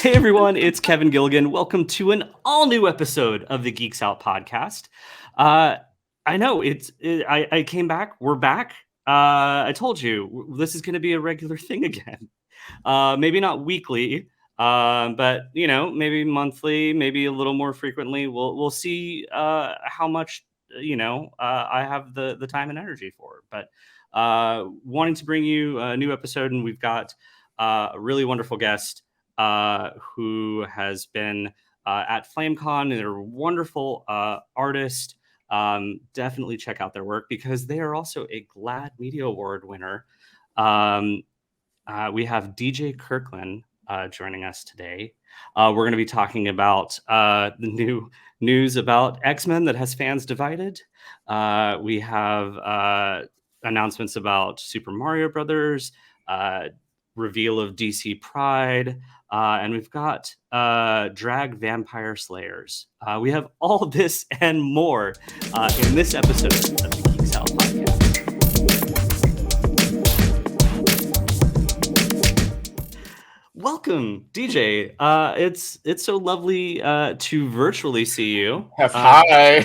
Hey everyone, it's Kevin Gilligan. Welcome to an all-new episode of the Geeks Out Podcast. I know I came back. We're back. I told you this is going to be a regular thing again. Maybe not weekly, but maybe monthly, maybe a little more frequently. We'll see how much I have the time and energy for. But wanting to bring you a new episode, and we've got a really wonderful guest. Who has been at FlameCon, and they're a wonderful artist. Definitely check out their work because they are also a GLAAD Media Award winner. We have DJ Kirkland joining us today. We're going to be talking about the new news about X-Men that has fans divided. We have announcements about Super Mario Brothers, reveal of DC Pride, and we've got drag vampire slayers. We have all this and more in this episode of the Geeks OUT Podcast. Welcome, DJ. It's so lovely to virtually see you. Hi.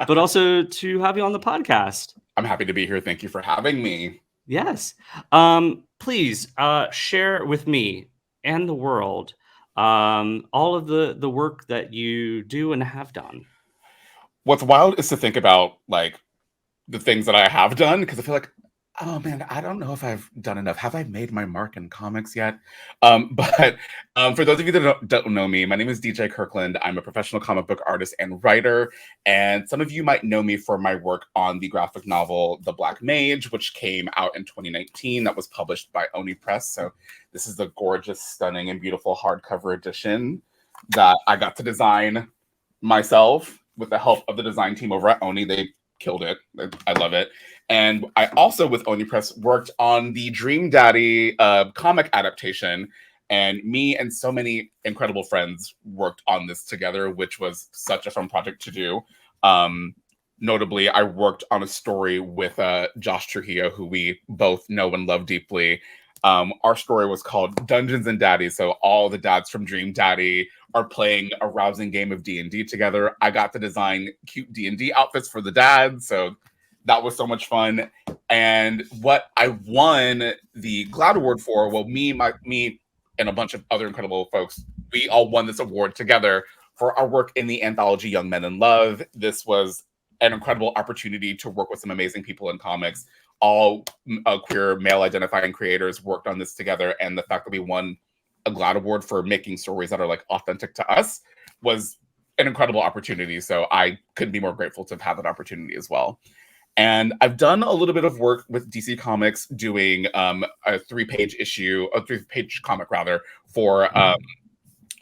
But also to have you on the podcast. I'm happy to be here. Thank you for having me. Yes. Please share with me and the world all of the work that you do and have done. What's wild is to think about like the things that I have done, because I feel like, oh man, I don't know if I've done enough. Have I made my mark in comics yet? But for those of you that don't know me, my name is DJ Kirkland. I'm a professional comic book artist and writer. And some of you might know me for my work on the graphic novel The Black Mage, which came out in 2019. That was published by Oni Press. So this is the gorgeous, stunning, and beautiful hardcover edition that I got to design myself with the help of the design team over at Oni. They killed it. I love it. And I also, with Oni Press, worked on the Dream Daddy comic adaptation. And me and so many incredible friends worked on this together, which was such a fun project to do. Notably, I worked on a story with Josh Trujillo, who we both know and love deeply. Our story was called Dungeons and Daddy. So all the dads from Dream Daddy are playing a rousing game of D&D together. I got to design cute D&D outfits for the dads. So that was so much fun. And what I won the GLAAD Award for, well, me and a bunch of other incredible folks, we all won this award together for our work in the anthology Young Men in Love. This was an incredible opportunity to work with some amazing people in comics. All queer male identifying creators worked on this together. And the fact that we won a GLAAD Award for making stories that are like authentic to us was an incredible opportunity. So I couldn't be more grateful to have had that opportunity as well. And I've done a little bit of work with DC Comics doing a three-page comic rather, for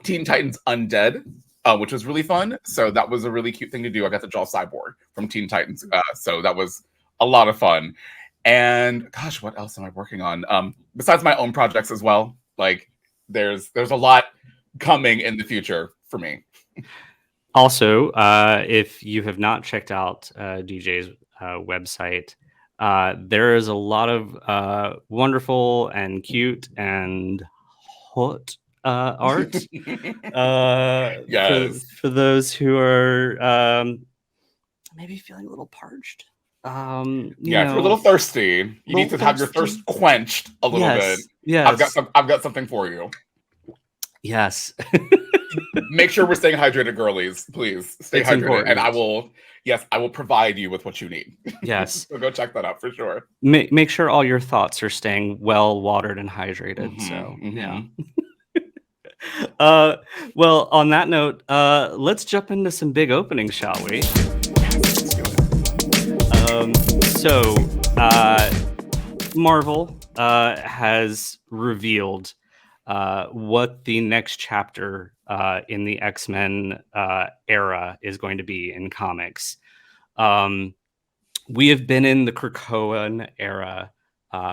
Teen Titans Undead, which was really fun. So that was a really cute thing to do. I got to draw Cyborg from Teen Titans. So that was a lot of fun. And gosh, what else am I working on? Besides my own projects as well. Like there's a lot coming in the future for me. Also, if you have not checked out DJ's website, there is a lot of wonderful and cute and hot art. Yes. For those who are maybe feeling a little parched. If you're a little thirsty, you need to have your thirst quenched a little bit. Yes. I've got something for you. Yes. Make sure we're staying hydrated, girlies. Please stay hydrated. Important. And I will provide you with what you need. Yes. So go check that out for sure. Make sure all your thoughts are staying well watered and hydrated. Yeah. Well, on that note, let's jump into some big openings, shall we? Yes, let's do it. Marvel has revealed what the next chapter in the X-Men era is going to be in comics. We have been in the Krakoan era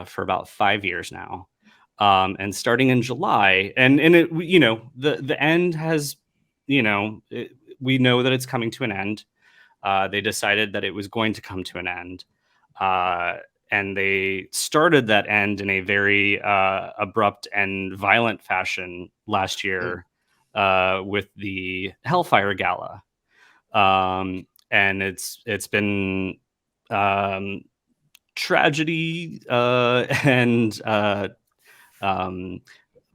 for about 5 years now. And starting in July, and it, the end has, we know that it's coming to an end. They decided that it was going to come to an end. And they started that end in a very abrupt and violent fashion last year with the Hellfire Gala, and it's been tragedy and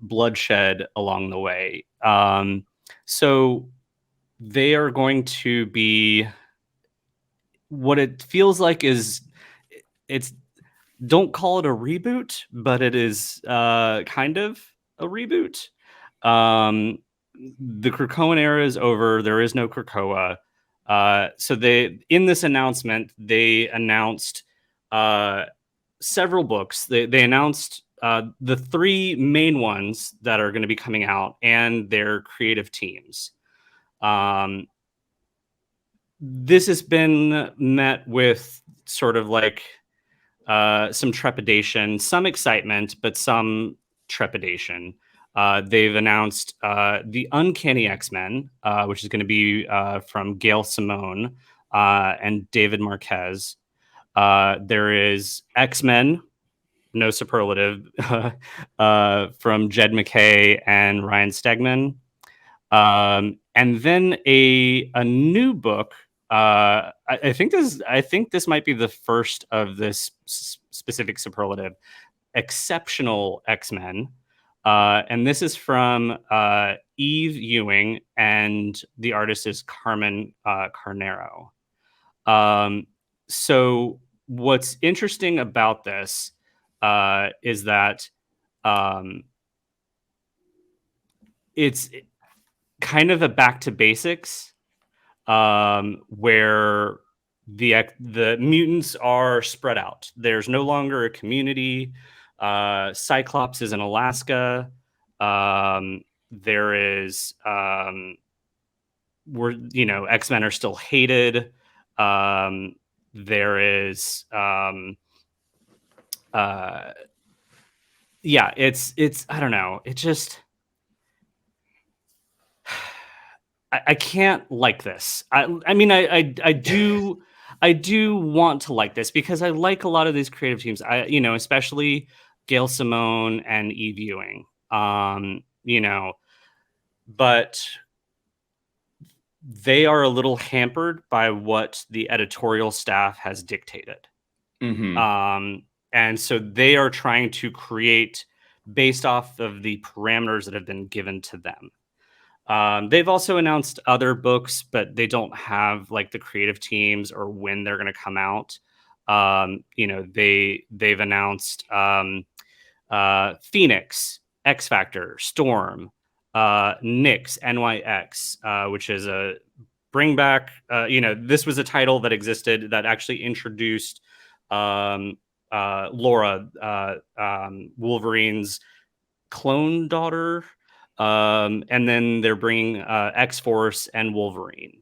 bloodshed along the way. So they are going to be, what it feels like is, it's, don't call it a reboot, but it is kind of a reboot. The Krakoan era is over. There is no Krakoa. So they, in this announcement, they announced several books. They announced the three main ones that are going to be coming out and their creative teams. This has been met with sort of like some trepidation, some excitement, but some trepidation. They've announced the Uncanny X-Men, which is going to be from Gail Simone and David Marquez. There is X-Men, no superlative, from Jed MacKay and Ryan Stegman. And then a new book. I think this might be the first of this specific superlative, Exceptional X-Men. And this is from Eve Ewing, and the artist is Carmen Carnero. So what's interesting about this is that it's kind of a back to basics, where the mutants are spread out. There's no longer a community. Cyclops is in Alaska. There is X-Men are still hated. There is it's I don't know. It just, I can't like this. I mean, I do want to like this because I like a lot of these creative teams. Especially Gail Simone and Eve Ewing. But they are a little hampered by what the editorial staff has dictated. Mm-hmm. And so they are trying to create based off of the parameters that have been given to them. They've also announced other books, but they don't have like the creative teams or when they're going to come out. They've announced Phoenix, X Factor, Storm, Nyx, NYX, which is a bring back. This was a title that existed that actually introduced Laura, Wolverine's clone daughter. And then they're bringing X-Force and Wolverine.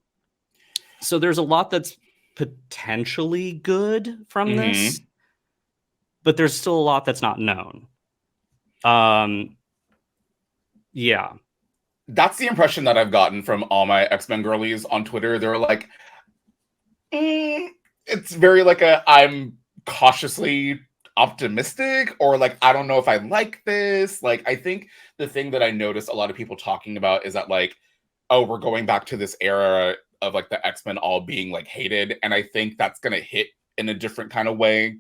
So there's a lot that's potentially good from this, but there's still a lot that's not known. Yeah. That's the impression that I've gotten from all my X-Men girlies on Twitter. They're like, it's very like I'm cautiously optimistic, or like, I don't know if I like this. Like, I think the thing that I noticed a lot of people talking about is that like, oh, we're going back to this era of like the X-Men all being like hated. And I think that's going to hit in a different kind of way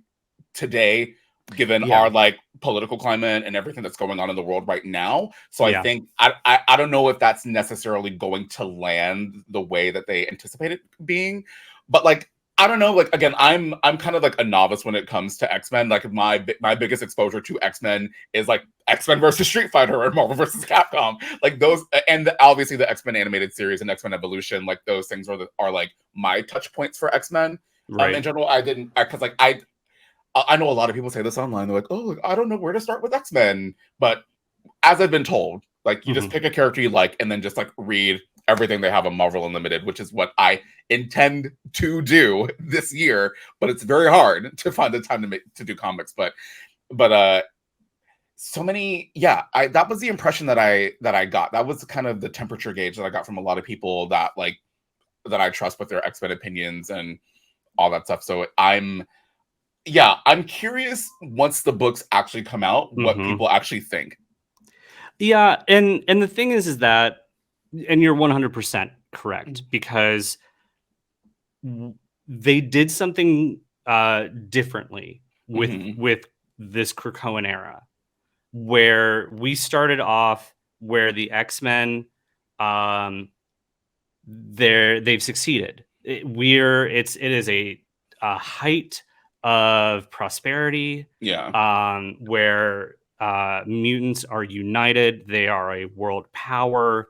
today, given our like political climate and everything that's going on in the world right now. So I think I don't know if that's necessarily going to land the way that they anticipate it being, but like, I don't know. Like, again, I'm kind of like a novice when it comes to X-Men. Like my biggest exposure to X-Men is like X-Men versus Street Fighter or Marvel versus Capcom. Like those, and obviously the X-Men animated series and X-Men Evolution. Like those things are like my touch points for X-Men. Right. In general, because like I know a lot of people say this online. They're like, oh, I don't know where to start with X-Men. But as I've been told, like you just pick a character you like and then just like read everything they have on Marvel Unlimited, which is what I intend to do this year. But it's very hard to find the time to do comics. But so many, that was the impression that I got. That was kind of the temperature gauge that I got from a lot of people that I trust with their X-Men opinions and all that stuff. So I'm curious once the books actually come out, what people actually think. Yeah, and the thing is that and you're 100% correct, because they did something differently with this Krakoan era, where we started off where the X-Men, they've succeeded. It is a height of prosperity, where mutants are united. They are a world power.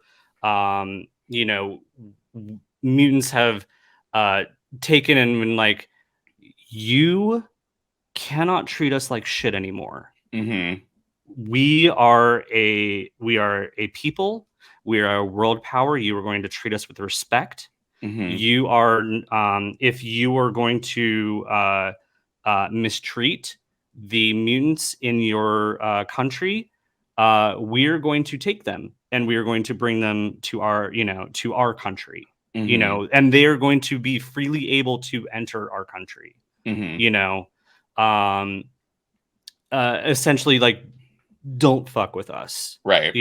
Mutants have taken and been like, you cannot treat us like shit anymore. We are a people. We are a world power. You are going to treat us with respect. You are, if you are going to mistreat the mutants in your country, we are going to take them and we are going to bring them to our country. And they are going to be freely able to enter our country. Essentially, like, don't fuck with us, right?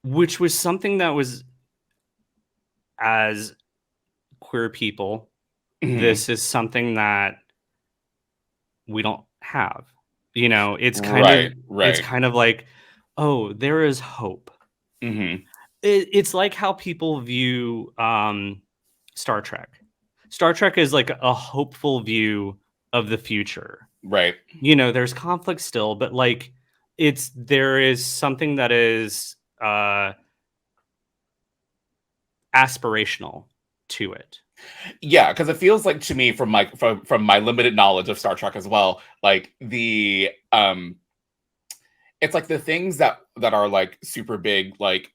Which was something that was, as queer people, this is something that we don't have. It's kind it's kind of like, oh, there is hope. It's like how people view Star Trek. Star Trek is like a hopeful view of the future. Right. There's conflict still, but like there is something that is aspirational to it. Yeah, because it feels like, to me, from my limited knowledge of Star Trek as well, like the it's like the things that are like super big, like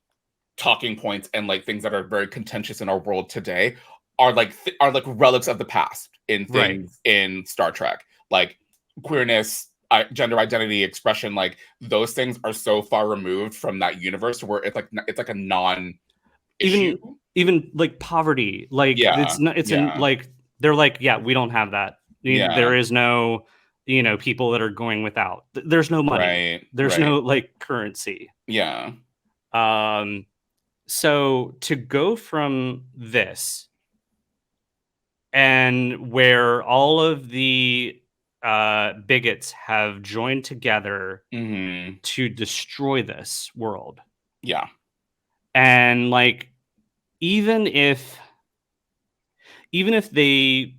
talking points and like things that are very contentious in our world today are like relics of the past in things in Star Trek, like queerness, gender identity, expression. Like those things are so far removed from that universe where it's like a non-issue. Even like poverty, like like they're like, yeah, we don't have that. There is no people that are going without. There's no money. There's no like currency. So to go from this, and where all of the bigots have joined together to destroy this world. And like, even if they,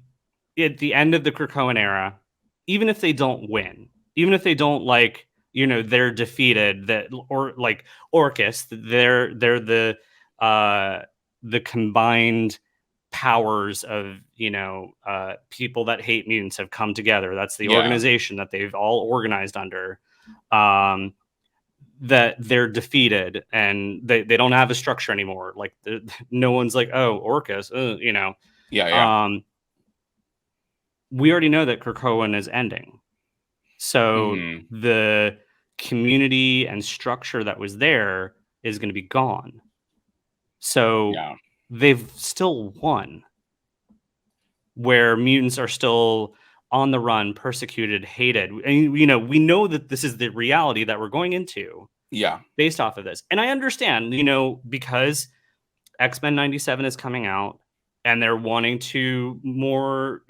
at the end of the Krakoan era, even if they don't win, even if they don't, like, they're defeated, that, or like Orcus, they're the combined powers of people that hate mutants have come together. That's the organization that they've all organized under. That they're defeated and they don't have a structure anymore. Like no one's like, oh, Orcus, we already know that Krakoan is ending. So the community and structure that was there is going to be gone. So they've still won, where mutants are still on the run, persecuted, hated. And, we know that this is the reality that we're going into. Based off of this. And I understand, because X-Men 97 is coming out and they're wanting to more,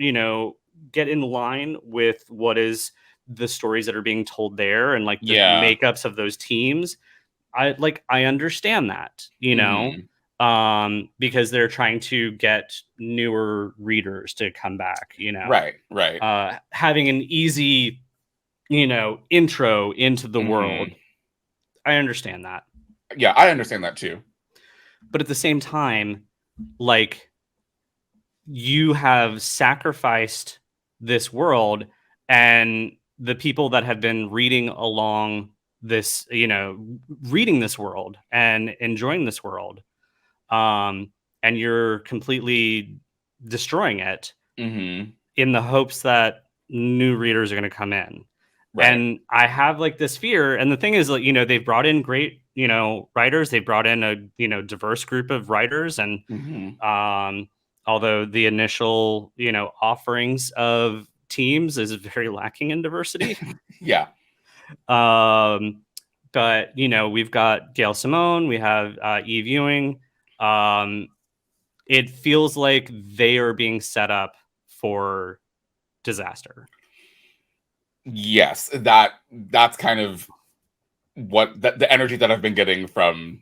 get in line with what is the stories that are being told there, and like the makeups of those teams. I understand that, because they're trying to get newer readers to come back, having an easy, intro into the world. I understand that. Yeah, I understand that too. But at the same time, like, you have sacrificed this world, and the people that have been reading along this, reading this world and enjoying this world, and you're completely destroying it in the hopes that new readers are going to come in. And I have like this fear. And the thing is, like, they've brought in great, writers. They've brought in a, diverse group of writers. And although the initial, offerings of teams is very lacking in diversity. but we've got Gail Simone, we have Eve Ewing. It feels like they are being set up for disaster. Yes, that's kind of what the energy that I've been getting from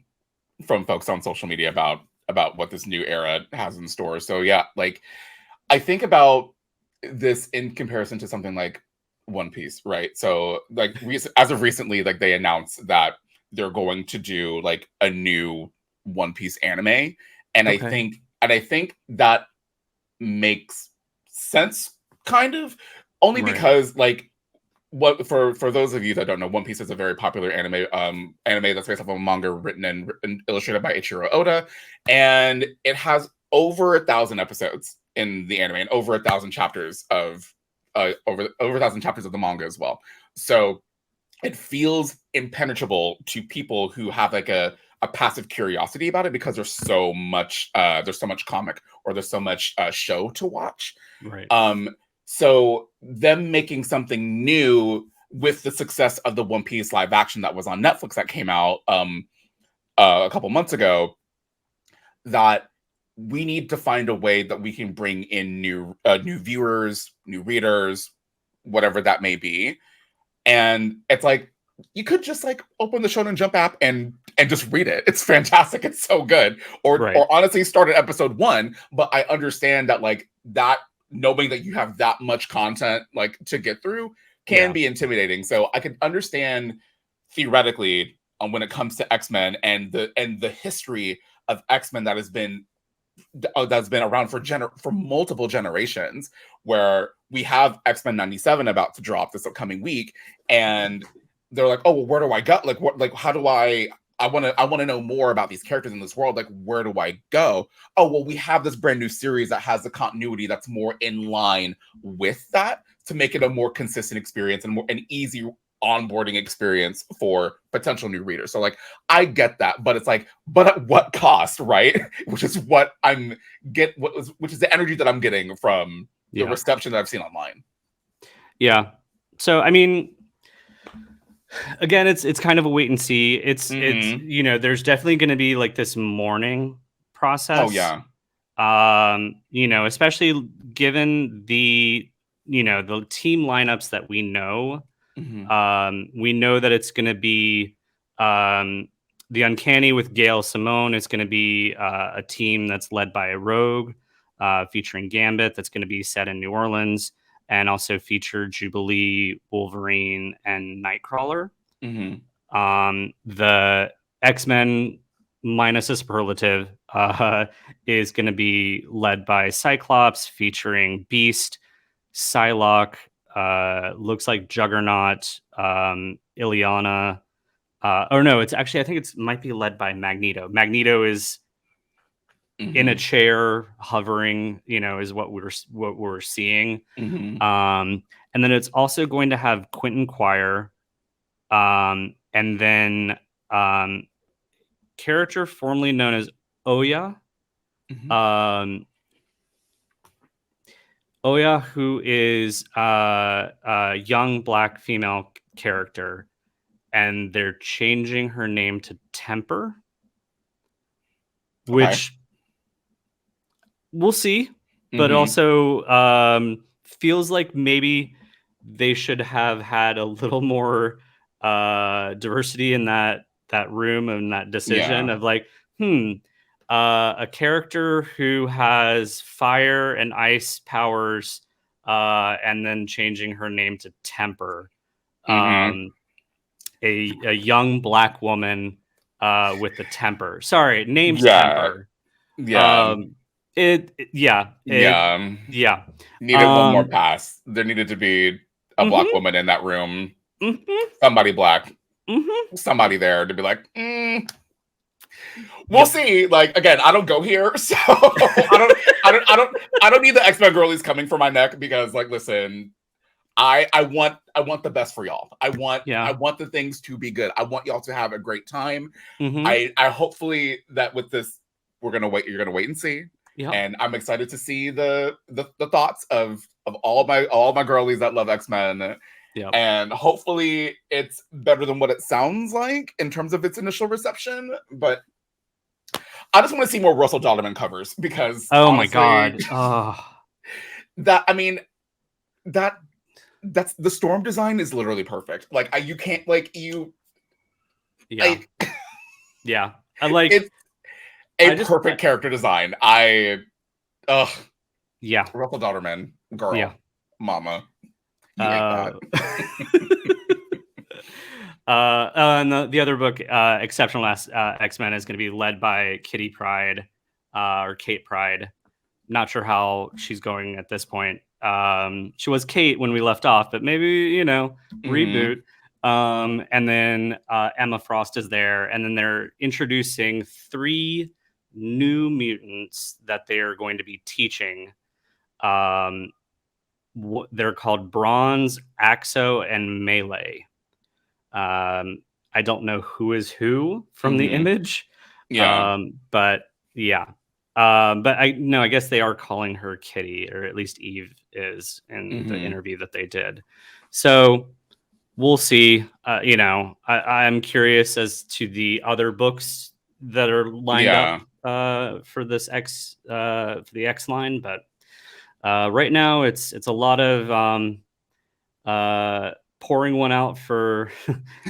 folks on social media about what this new era has in store. So yeah, like I think about this in comparison to something like One Piece, right? So like as of recently, like they announced that they're going to do like a new One Piece anime, and Okay. I think that makes sense, kind of, only Right. because like what for those of you that don't know, One Piece is a very popular anime that's based off of a manga written and illustrated by Ichiro Oda, and it has over 1,000 episodes in the anime and over 1,000 chapters of over 1,000 chapters of the manga as well. So it feels impenetrable to people who have like a passive curiosity about it, because there's so much comic, or there's so much show to watch. Right. So them making something new with the success of the One Piece live action that was on Netflix that came out a couple months ago, that we need to find a way that we can bring in new viewers, new readers, whatever that may be. And it's like, you could just like open the Shonen Jump app and just read it. It's fantastic. It's so good. Or honestly start at episode 1. But I understand that like that, knowing that you have that much content like to get through can be intimidating. So I can understand theoretically when it comes to X-Men and the history of X-Men that's been around for multiple generations, where we have X-Men 97 about to drop this upcoming week, and they're like, oh, well, where do I go? Like, what? Like, how do I want to know more about these characters in this world. Like, where do I go? Oh, well, we have this brand new series that has the continuity that's more in line with that, to make it a more consistent experience and an easy onboarding experience for potential new readers. So like, I get that, but it's like, but at what cost, right? Which is what which is the energy that I'm getting from the reception that I've seen online. Yeah. So, I mean, again, it's kind of a wait and see. It's there's definitely going to be like this mourning process. Oh yeah. Especially given the the team lineups that we know. We know that it's going to be the Uncanny with Gail Simone. It's going to be a team that's led by a rogue, featuring Gambit, that's going to be set in New Orleans, and also feature Jubilee, Wolverine, and Nightcrawler. The X-Men minus a superlative is going to be led by Cyclops, featuring Beast, Psylocke, looks like Juggernaut, Ileana. Or no, it's actually, I think it might be led by Magneto. Magneto is in a chair hovering, is what we're seeing. And then it's also going to have Quentin Quire, and then character formerly known as Oya. Oya, who is a young black female character, and they're changing her name to Temper, which we'll see, but also feels like maybe they should have had a little more diversity in that room and that decision of like, a character who has fire and ice powers, and then changing her name to Temper. A young black woman with the temper. Sorry, named Temper. Needed one more pass. There needed to be a black woman in that room. Somebody black. Somebody there to be like, we'll see. Like, again, I don't go here, so I don't need the X-Men girlies coming for my neck, because like, listen, I want the best for y'all. I want the things to be good. I want y'all to have a great time. I hopefully that with this, you're gonna wait and see. And I'm excited to see the thoughts of all my girlies that love X-Men, Yep. And hopefully it's better than what it sounds like in terms of its initial reception. But I just want to see more Russell Donovan covers because Oh my honestly, god. Oh. That's the storm design is literally perfect. Like you can't like you. Yeah. Yeah. I like it's perfect character design. Yeah. Russell Donovan, girl, Yeah. mama, you ain't that. And the other book, Exceptional X-Men, is going to be led by Kitty Pryde, or Kate Pryde. Not sure how she's going at this point. She was Kate when we left off, but maybe, reboot. And then Emma Frost is there, and then they're introducing 3 new mutants that they are going to be teaching. They're called Bronze, Axo, and Melee. I don't know who is who from the image. Yeah. But yeah. But I guess they are calling her Kitty, or at least Eve is in the interview that they did. So we'll see. I'm curious as to the other books that are lined up for this for the X line, but right now it's a lot of pouring one out for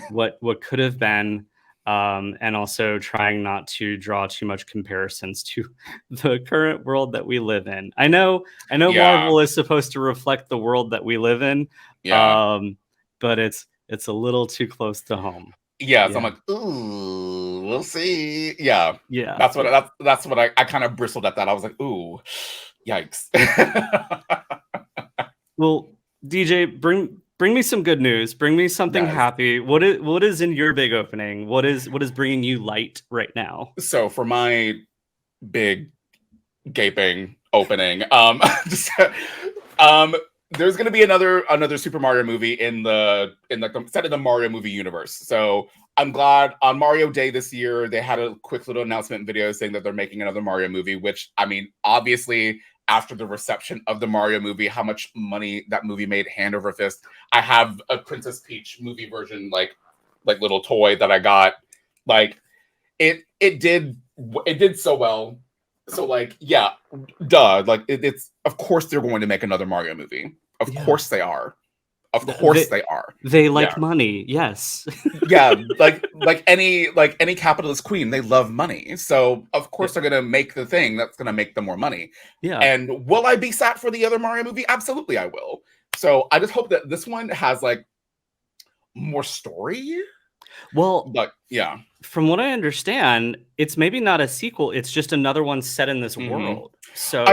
what could have been, and also trying not to draw too much comparisons to the current world that we live in. I know Marvel is supposed to reflect the world that we live in, but it's a little too close to home. Yeah, so I'm like, ooh, we'll see. Yeah. That's what I kind of bristled at that. I was like, ooh, yikes. Well, DJ, bring me some good news. Bring me something happy. What is in your big opening? What is bringing you light right now? So for my big gaping opening, there's going to be another Super Mario movie in the set of the Mario movie universe. So I'm glad on Mario Day this year they had a quick little announcement video saying that they're making another Mario movie. Which, I mean, obviously after the reception of the Mario movie, how much money that movie made hand over fist. I have a Princess Peach movie version, like little toy that I got. Like it did so well. So like, yeah, duh. Like it's of course they're going to make another Mario movie. Of course they are. Of course they are. They like money. Yes. Yeah, like any capitalist queen, they love money. So of course they're gonna make the thing that's gonna make them more money. Yeah. And will I be sad for the other Mario movie? Absolutely, I will. So I just hope that this one has like more story. Well, but yeah, from what I understand, it's maybe not a sequel. It's just another one set in this world. So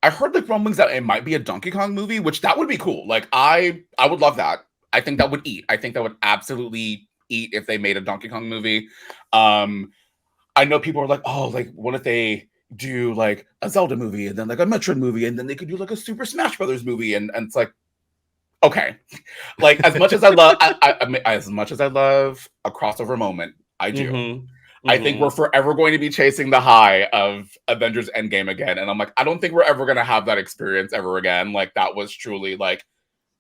I heard like rumblings that it might be a Donkey Kong movie, which that would be cool. Like I would love that. I think that would eat. I think that would absolutely eat if they made a Donkey Kong movie. I know people are like, oh, like what if they do like a Zelda movie and then like a Metroid movie and then they could do like a Super Smash Brothers movie and it's like, okay, like as much as I love, as much as I love a crossover moment, I do. I think we're forever going to be chasing the high of Avengers Endgame again. And I'm like, I don't think we're ever going to have that experience ever again. Like that was truly like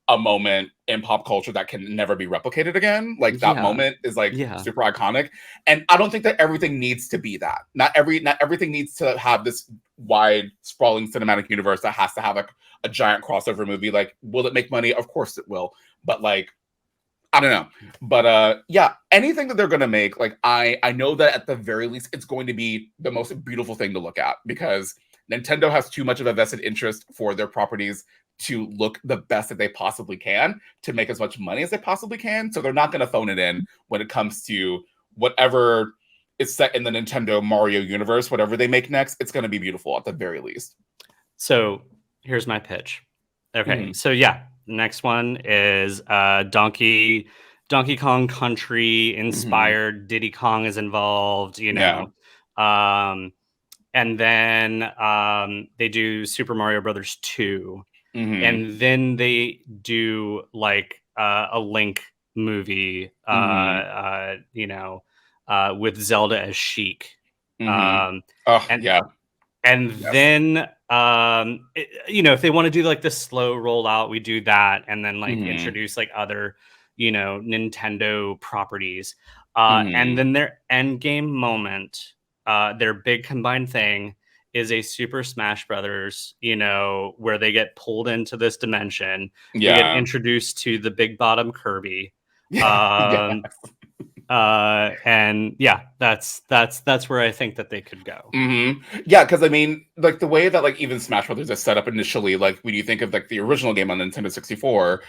a moment in pop culture that can never be replicated again. Like that moment is like super iconic. And I don't think that everything needs to be that. Not everything needs to have this wide sprawling cinematic universe that has to have like a giant crossover movie. Like, will it make money? Of course it will. But like, I don't know. But yeah, anything that they're going to make, like I know that at the very least, it's going to be the most beautiful thing to look at because Nintendo has too much of a vested interest for their properties to look the best that they possibly can to make as much money as they possibly can. So they're not going to phone it in when it comes to whatever is set in the Nintendo Mario universe, whatever they make next, it's going to be beautiful at the very least. So here's my pitch. Okay. So yeah. Next one is Donkey Kong Country inspired. Diddy Kong is involved, and then they do Super Mario Brothers 2, and then they do like a Link movie, with Zelda as Sheik, and then if they want to do like the slow rollout, we do that, and then like introduce like other, Nintendo properties. And then their end game moment, their big combined thing is a Super Smash Brothers, where they get pulled into this dimension. They get introduced to the big bottom Kirby. And yeah, that's where I think that they could go. Yeah, because I mean, like the way that like even Smash Brothers is set up initially, like when you think of like the original game on Nintendo 64,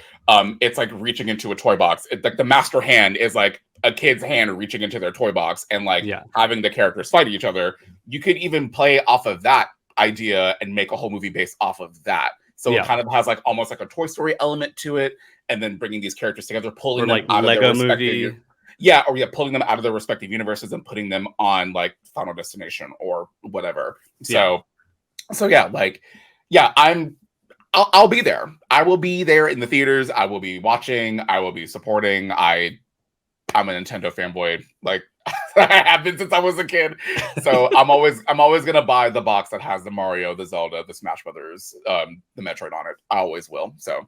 it's like reaching into a toy box. Like the master hand is like a kid's hand reaching into their toy box and like having the characters fight each other. You could even play off of that idea and make a whole movie based off of that. So it kind of has like almost like a Toy Story element to it, and then bringing these characters together, pulling them out Lego of their movie. respective pulling them out of their respective universes and putting them on like Final Destination or whatever. So I'll be there. I will be there in the theaters. I will be watching. I will be supporting. I'm a Nintendo fanboy. Like I have been since I was a kid. So I'm always gonna buy the box that has the Mario, the Zelda, the Smash Brothers, the Metroid on it. I always will. So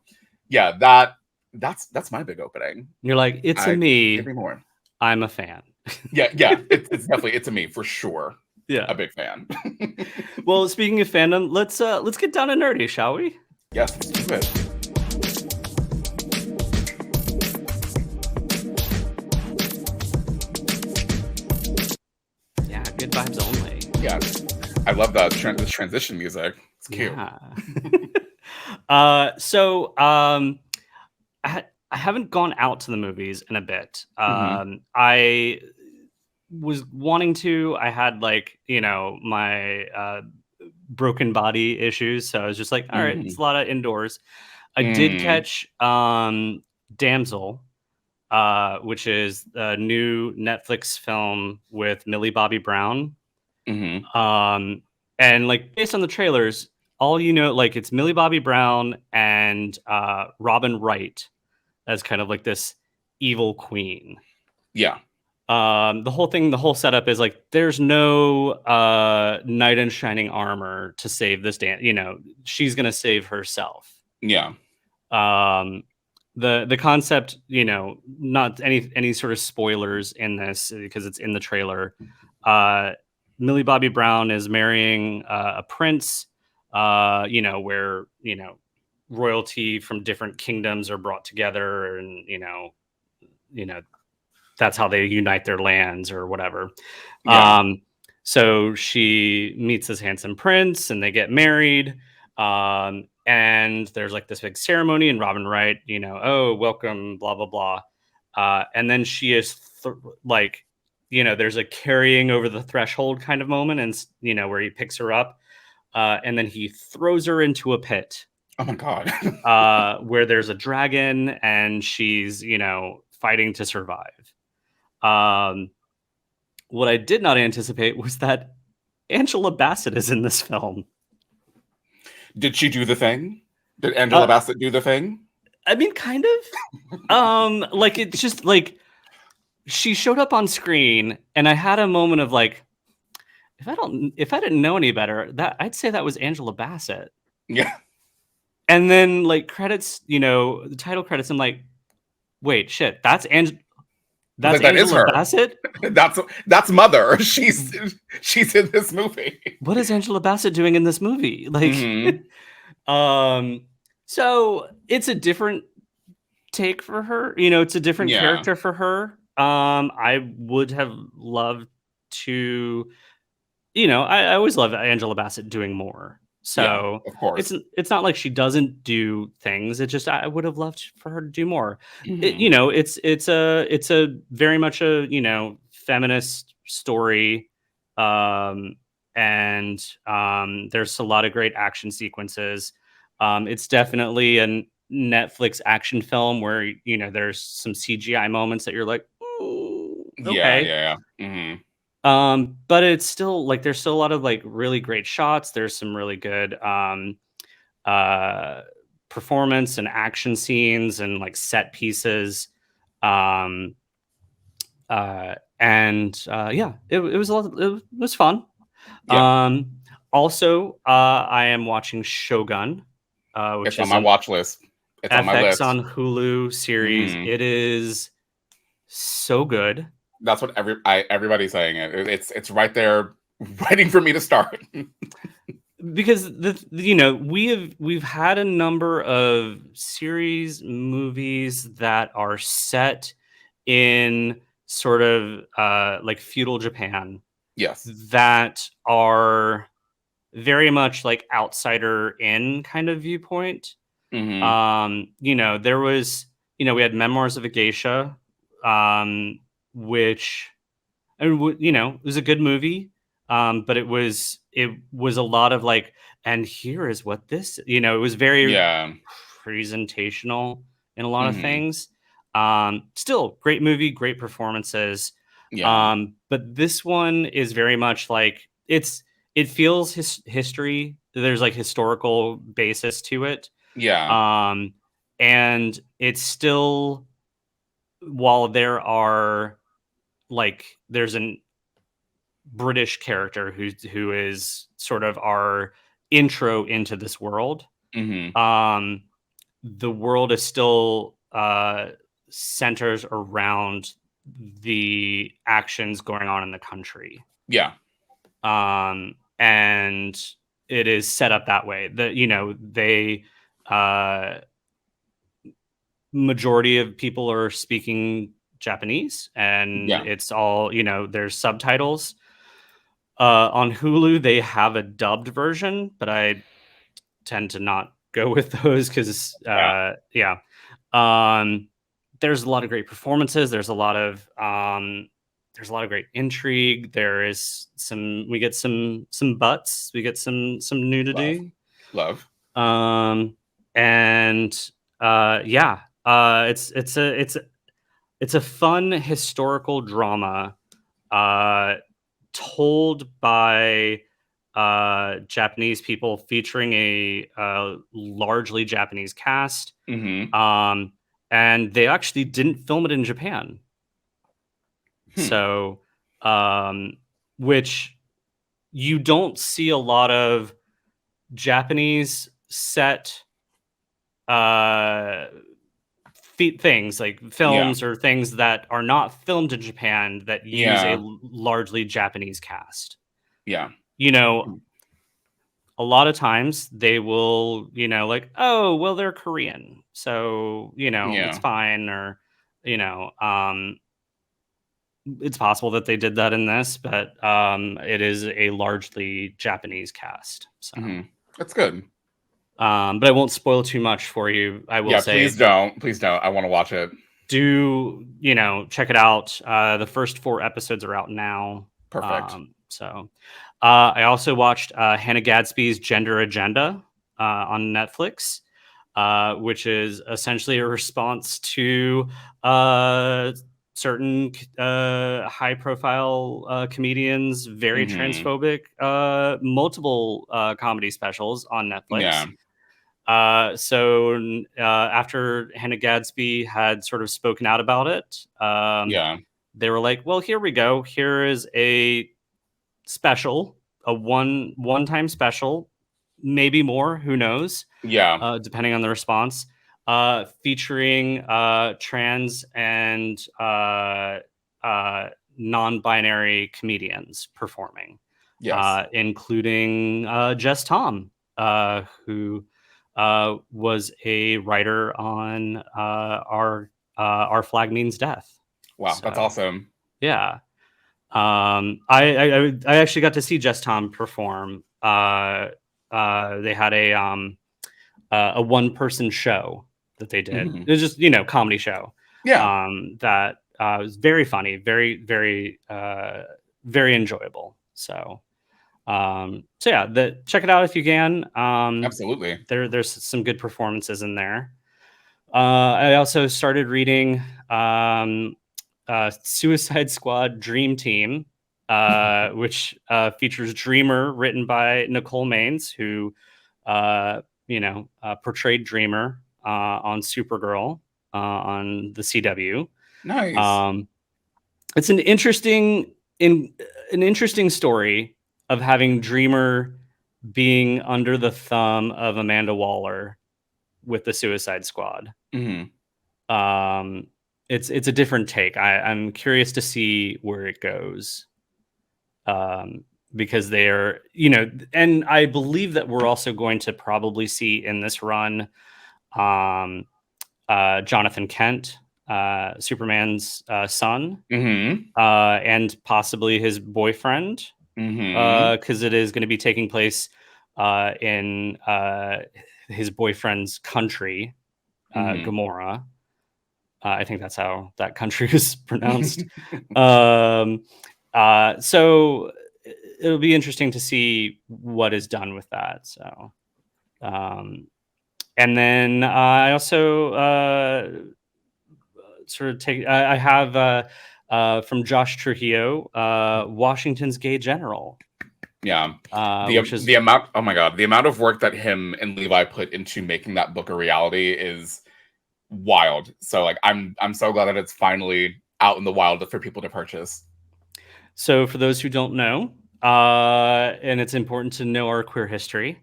yeah, that's my big opening. You're like, it's a me. Give me more. I'm a fan. Yeah. It's definitely a me for sure. Yeah, a big fan. Well, speaking of fandom, let's get down and nerdy, shall we? Yes, let's do it. Yeah, good vibes only. Yeah, I love that this transition music. It's cute. Yeah. I haven't gone out to the movies in a bit. I was wanting to. I had like, my broken body issues. So I was just like, all right, it's a lot of indoors. I did catch Damsel, which is a new Netflix film with Millie Bobby Brown. And like based on the trailers, like it's Millie Bobby Brown and Robin Wright as kind of like this evil queen. Yeah. The whole setup is like there's no knight in shining armor to save this she's gonna save herself. Yeah. The concept, not any sort of spoilers in this because it's in the trailer. Millie Bobby Brown is marrying a prince, where royalty from different kingdoms are brought together, and that's how they unite their lands or whatever. So she meets this handsome prince and they get married. And there's like this big ceremony, and Robin Wright, oh, welcome, blah, blah, blah. And then she is there's a carrying over the threshold kind of moment, and, where he picks her up and then he throws her into a pit. Oh my God. Where there's a dragon and she's, fighting to survive. What I did not anticipate was that Angela Bassett is in this film. Did she do the thing? Did Angela Bassett do the thing? I mean, kind of. Like it's just like she showed up on screen, and I had a moment of like, if I didn't know any better, that I'd say that was Angela Bassett. Yeah. And then like credits, the title credits, I'm like, wait, shit, that's Angela Bassett? That's Mother. She's in this movie. What is Angela Bassett doing in this movie? Like, so it's a different take for her. It's a different character for her. I would have loved to, I always love Angela Bassett doing more. So of course, it's not like she doesn't do things. It's just I would have loved for her to do more. It's a very much a feminist story, and there's a lot of great action sequences. It's definitely a Netflix action film where there's some CGI moments that you're like, ooh, okay. But it's still like there's still a lot of like really great shots. There's some really good performance and action scenes and like set pieces. It was a lot. It was fun. Also, I am watching Shogun, which It's on is my an watch list. It's on my FX list. on Hulu series. Mhm. It is so good. That's what everybody's saying. It's right there, waiting for me to start. Because we've had a number of series movies that are set in sort of like feudal Japan Yes. that are very much like outsider in kind of viewpoint. Hmm. There was, we had Memoirs of a Geisha, which, it was a good movie, but it was a lot of like, and here is what this, it was very Yeah. presentational in a lot of Hmm. things. Still great movie, great performances. Yeah. But this one is very much like it feels history. There's like historical basis to it. Yeah. Um, and it's still, while there's an British character who is sort of our intro into this world. Hmm. Um, the world is still centers around the actions going on in the country. Yeah. And it is set up that way. They majority of people are speaking Japanese, and Yeah. it's all, there's subtitles. On Hulu, they have a dubbed version, but I tend to not go with those because, Yeah. yeah. Um, there's a lot of great performances. There's a lot of great intrigue. We get some butts. We get some Love. nudity. Love. And yeah, it's a fun historical drama, told by Japanese people, featuring a largely Japanese cast. Hmm. And they actually didn't film it in Japan. Hmm. So, which you don't see a lot of Japanese set things like Yeah. films or things that are not filmed in Japan that use a Yeah. largely Japanese cast. Yeah. You know, a lot of times they will, like, oh, well, they're Korean, so, it's Yeah. fine. Or, it's possible that they did that in this, but it is a largely Japanese cast. So, Hmm. That's good. but I won't spoil too much for you. I will Yeah. say, Please don't. Please don't. I want to watch it. do, check it out. The first 4 episodes are out now. Perfect. I also watched Hannah Gadsby's Gender Agenda on Netflix, which is essentially a response to certain high-profile comedians, very Hmm. transphobic, multiple comedy specials on Yeah. Netflix. After Hannah Gadsby had sort of spoken out about it, Yeah. they were like, well, here we go. Here is a special, a one-time special, maybe more, who knows, Yeah. depending on the response, featuring trans and non-binary comedians performing, Yes. including Jess Tom, who was a writer on Our Flag Means Death. Wow. That's awesome. Yeah. I actually got to see Jess Tom perform. They had a one-person show that they did. Hmm. It was just, comedy show. Yeah. That was very funny, very, very, very enjoyable. So yeah, check it out if you can. Absolutely. There's some good performances in there. I also started reading Suicide Squad Dream Team, which features Dreamer, written by Nicole Maines, who portrayed Dreamer on Supergirl on the CW. Nice. It's an interesting story of having Dreamer being under the thumb of Amanda Waller with the Suicide Squad. It's a different take. I'm curious to see where it goes. Because they're, and I believe that we're also going to probably see in this run Jonathan Kent, Superman's son, and possibly his boyfriend, because it is going to be taking place in his boyfriend's country, Gamora. I think that's how that country is pronounced. So it'll be interesting to see what is done with that. So, and then I also sort of take. I have from Josh Trujillo, Washington's Gay General. Yeah, which is the amount. Oh my god, the amount of work that him and Levi put into making that book a reality is wild. So like, I'm so glad that it's finally out in the wild for people to purchase. So for those who don't know, and it's important to know our queer history.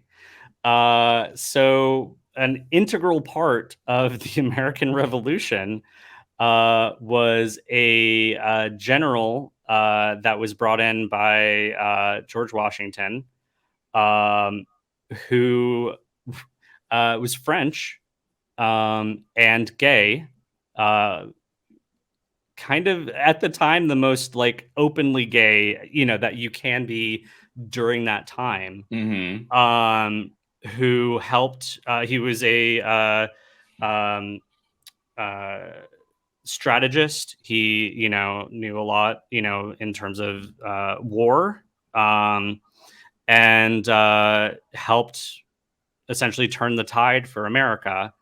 So an integral part of the American Revolution was a general that was brought in by George Washington, who was French and gay. Kind of at the time the most like openly gay, that you can be during that time. Who helped? He was a strategist. He knew a lot in terms of war, and helped essentially turn the tide for America,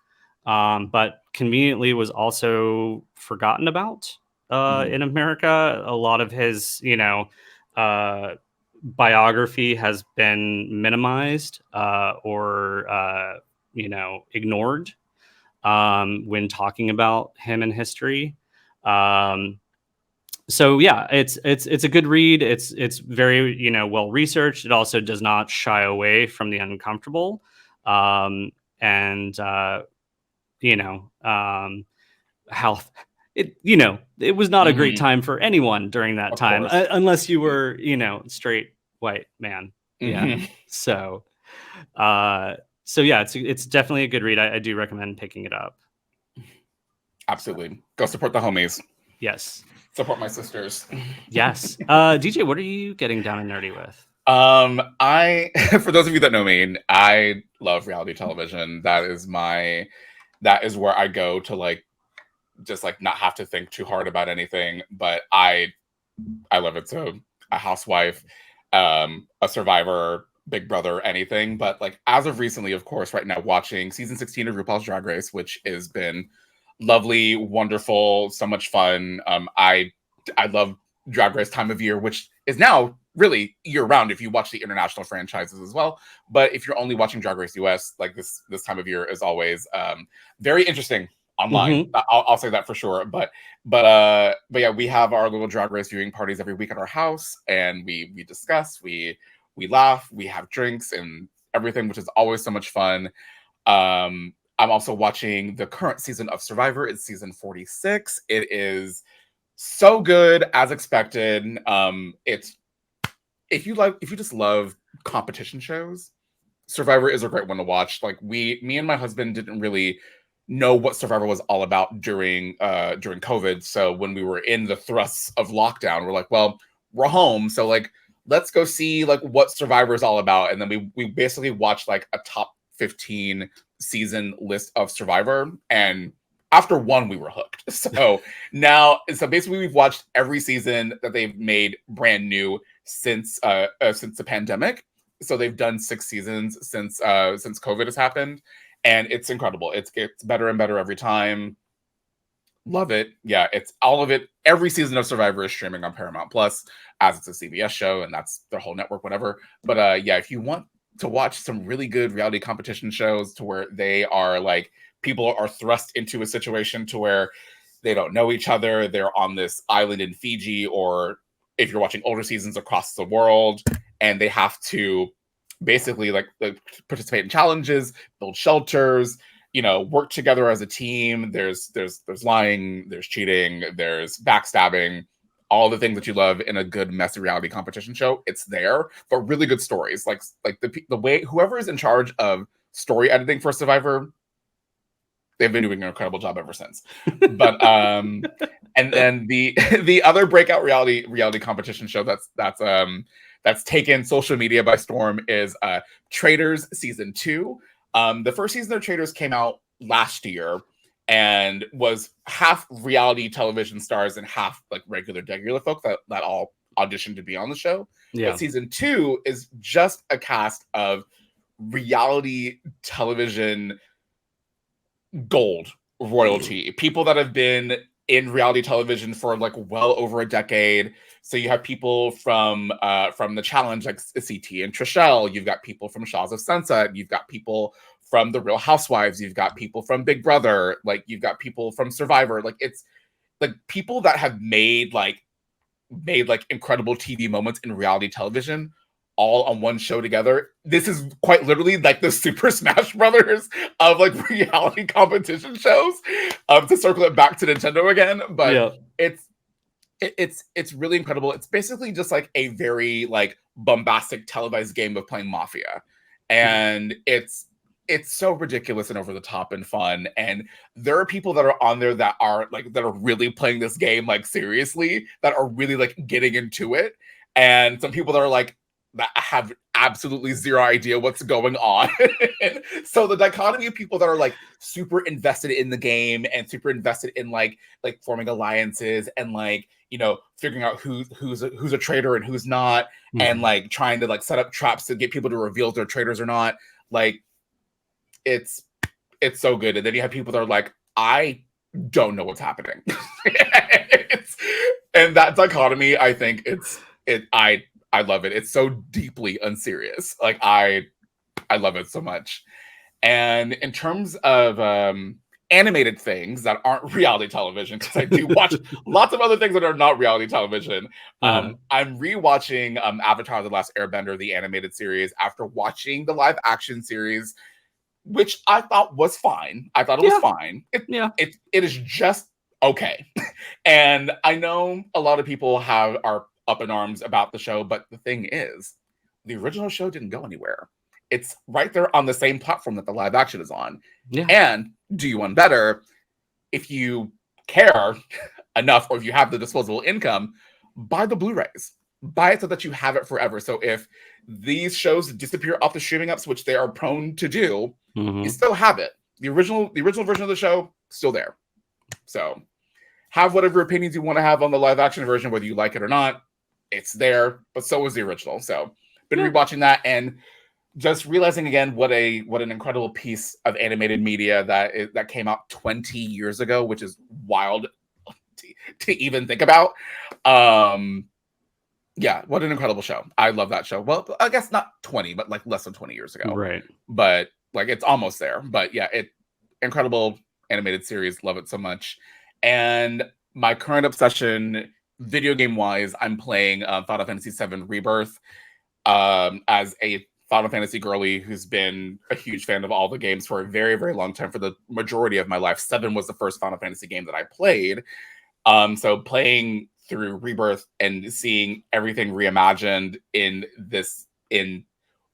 but conveniently was also forgotten about in America. A lot of his biography has been minimized or ignored when talking about him in history. So yeah, it's a good read. It's very well researched. It also does not shy away from the uncomfortable, and how it was not a great time for anyone during that time, unless you were straight white man. Yeah. So yeah, it's definitely a good read. I do recommend picking it up. Absolutely. Go support the homies. Yes. Support my sisters. Yes. DJ, what are you getting down and nerdy with? For those of you that know me, I love reality television. That is where I go to just not have to think too hard about anything. But I love it. So a housewife, a Survivor, Big Brother, anything. But as of recently, of course, right now watching season 16 of RuPaul's Drag Race, which has been lovely, wonderful, so much fun. I love Drag Race time of year, which is now really year round if you watch the international franchises as well. But if you're only watching Drag Race US, this time of year is always very interesting online. I'll say that for sure. But yeah, we have our little Drag Race viewing parties every week at our house, and we discuss, we laugh, we have drinks and everything, which is always so much fun. I'm also watching the current season of Survivor. It's season 46. It is so good as expected. It's if you just love competition shows, Survivor is a great one to watch. Me and my husband didn't really know what Survivor was all about during COVID. So when we were in the thrusts of lockdown, we're like, well, we're home, so let's go see what Survivor is all about. And then we basically watched a top 15 season list of Survivor, and after one we were hooked. So basically we've watched every season that they've made brand new since the pandemic. So they've done 6 seasons since COVID has happened, and it's incredible. It's better and better every time. Love it. Yeah, it's all of it. Every season of Survivor is streaming on Paramount Plus, as it's a CBS show and that's their whole network, whatever. But yeah, if you want to watch some really good reality competition shows to where they are people are thrust into a situation to where they don't know each other, they're on this island in Fiji, or if you're watching older seasons across the world, and they have to basically like participate in challenges, build shelters, work together as a team. There's lying, there's cheating, there's backstabbing, all the things that you love in a good messy reality competition show. It's there, but really good stories. Like the way whoever is in charge of story editing for Survivor, they've been doing an incredible job ever since. But and then the other breakout reality competition show that's taken social media by storm is Traitors season 2. The first season of Traitors came out last year and was half reality television stars and half like regular folk that all auditioned to be on the show. Yeah. But season 2 is just a cast of reality television gold royalty, people that have been in reality television for like well over a decade. So you have people from the challenge like CT and Trishelle, you've got people from Shaws of Sunset, you've got people from The Real Housewives, you've got people from Big Brother, like you've got people from Survivor. Like it's like people that have made incredible TV moments in reality television all on one show together. This is quite literally like the Super Smash Brothers of like reality competition shows. To circle it back to Nintendo again, but yeah. It's really incredible. It's basically just like a very like bombastic televised game of playing Mafia, and it's so ridiculous and over the top and fun. And there are people that are on there that are really playing this game like seriously, that are really like getting into it, and some people that are like that have absolutely zero idea what's going on. So the dichotomy of people that are like super invested in the game and super invested in like forming alliances and like figuring out who's a traitor and who's not, and like trying to like set up traps to get people to reveal if they're traitors or not. Like it's so good. And then you have people that are like, I don't know what's happening. And that dichotomy, I think I love it. It's so deeply unserious. Like I love it so much. And in terms of animated things that aren't reality television, because I do watch lots of other things that are not reality television, I'm rewatching Avatar: The Last Airbender, the animated series, after watching the live action series, which I thought was fine. I thought it was fine. It is just okay. And I know a lot of people are up in arms about the show, but the thing is, the original show didn't go anywhere. It's right there on the same platform that the live action is on. Yeah. And do you want better? If you care enough, or if you have the disposable income, buy the Blu-rays. Buy it so that you have it forever. So if these shows disappear off the streaming apps, which they are prone to do, you still have it. The original version of the show, still there. So have whatever opinions you want to have on the live action version, whether you like it or not. It's there, but so is the original. So been rewatching that and just realizing again what an incredible piece of animated media that came out 20 years ago, which is wild to even think about. Yeah, what an incredible show. I love that show. Well, I guess not 20, but like less than 20 years ago. Right. But like it's almost there. But yeah, incredible animated series. Love it so much. And my current obsession, video game wise, I'm playing Final Fantasy VII Rebirth as a Final Fantasy girly who's been a huge fan of all the games for a very, very long time. For the majority of my life, 7 was the first Final Fantasy game that I played. So playing through Rebirth and seeing everything reimagined in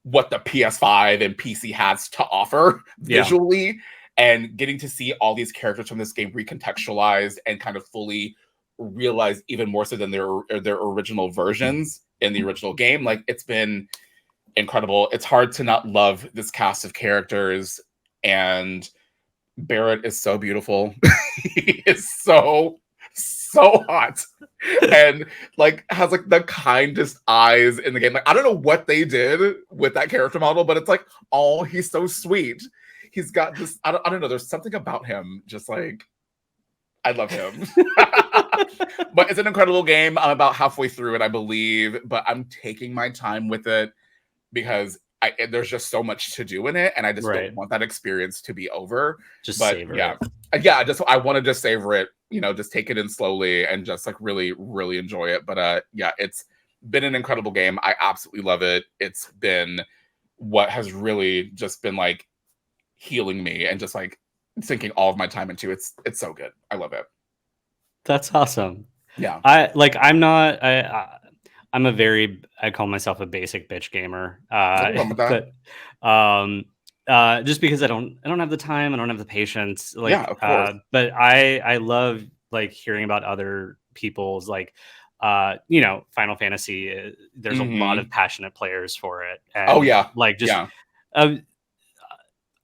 what the PS5 and PC has to offer visually, and getting to see all these characters from this game recontextualized and kind of fully realized even more so than their original versions in the original game. Like it's been incredible. It's hard to not love this cast of characters, and Barrett is so beautiful. He is so hot, and like has like the kindest eyes in the game. Like I don't know what they did with that character model, but it's like, oh, he's so sweet. He's got this, I don't know, there's something about him, just like I love him. But it's an incredible game. I'm about halfway through it, I believe, but I'm taking my time with it because there's just so much to do in it, and I just don't want that experience to be over. Just savor it. I want to just savor it, just take it in slowly and just like really, really enjoy it. But it's been an incredible game. I absolutely love it. It's been what has really just been like healing me and just like sinking all of my time into. It's so good. I love it. That's awesome. Yeah. I'm I call myself a basic bitch gamer. Nothing wrong with that. But just because I don't have the time, I don't have the patience. Like, Yeah, of course. but I love like hearing about other people's like, Final Fantasy. There's a lot of passionate players for it. And, Oh yeah. like just, Yeah.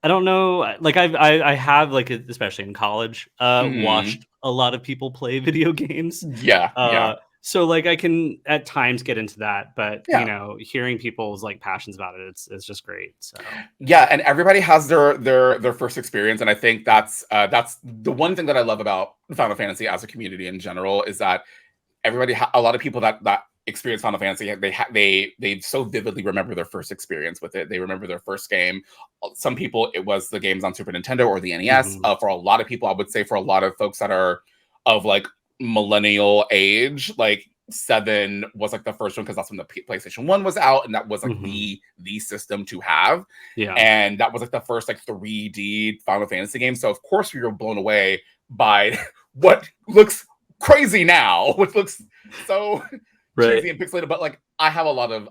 I don't know. Like I have like, especially in college, watched a lot of people play video games. Yeah. Yeah. So like I can at times get into that, but Yeah. hearing people's like passions about it, it's just great. So yeah, and everybody has their first experience, and I think that's the one thing that I love about Final Fantasy as a community in general is that everybody, a lot of people that experience Final Fantasy, they so vividly remember their first experience with it. They remember their first game. Some people, it was the games on Super Nintendo or the NES. For a lot of people, I would say for a lot of folks that are of like millennial age, like 7 was like the first one because that's when the PlayStation 1 was out, and that was like the system to have. Yeah. And that was like the first like 3D Final Fantasy game. So of course we were blown away by what looks crazy now, which looks so cheesy and pixelated. But like I have a lot of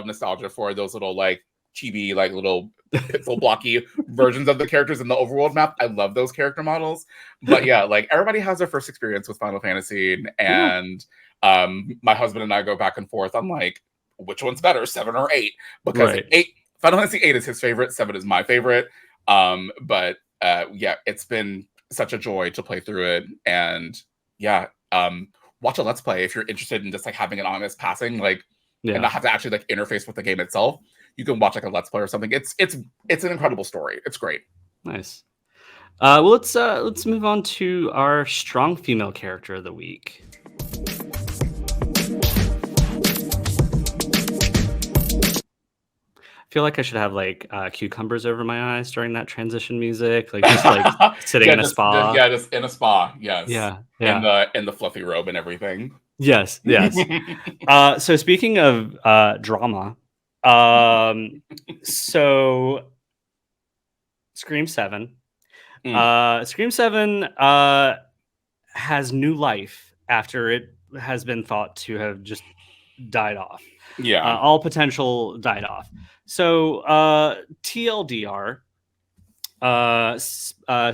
nostalgia for those little like chibi, like little pixel blocky versions of the characters in the overworld map. I love those character models. But yeah, like everybody has their first experience with Final Fantasy, and my husband and I go back and forth on like which one's better, 7 or 8, because Final Fantasy 8 is his favorite, 7 is my favorite. But yeah, it's been such a joy to play through it, and yeah, watch a Let's Play if you're interested in just like having an honest passing, like and not have to actually like interface with the game itself. You can watch like a Let's Play or something. It's an incredible story. It's great. Nice. Well, let's move on to our strong female character of the week. I feel like I should have like cucumbers over my eyes during that transition music, like just like sitting in a spa. Just in a spa. Yes. Yeah. In the fluffy robe and everything. Yes. So speaking of drama, so Scream 7. Scream 7 has new life after it has been thought to have just died off. Yeah. All potential died off. So TLDR,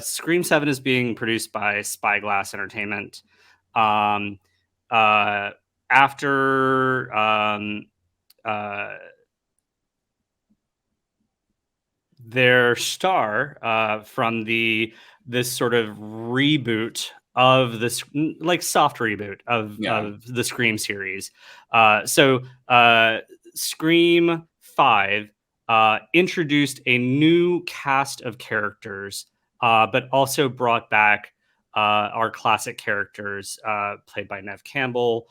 Scream 7 is being produced by Spyglass Entertainment. After their star from this sort of reboot of this, like soft reboot of the Scream series. So Scream 5 introduced a new cast of characters, but also brought back our classic characters played by Neve Campbell,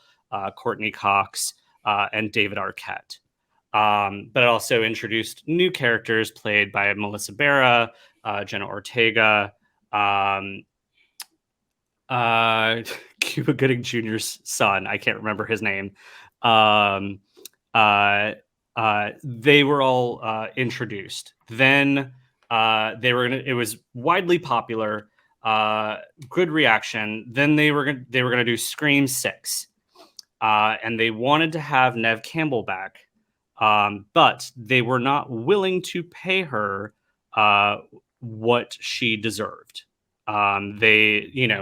Courtney Cox, and David Arquette. But it also introduced new characters played by Melissa Barra, Jenna Ortega, Cuba Gooding Jr.'s son. I can't remember his name. They were all introduced. Then it was widely popular, good reaction. Then they were gonna do Scream 6, and they wanted to have Neve Campbell back, but they were not willing to pay her what she deserved.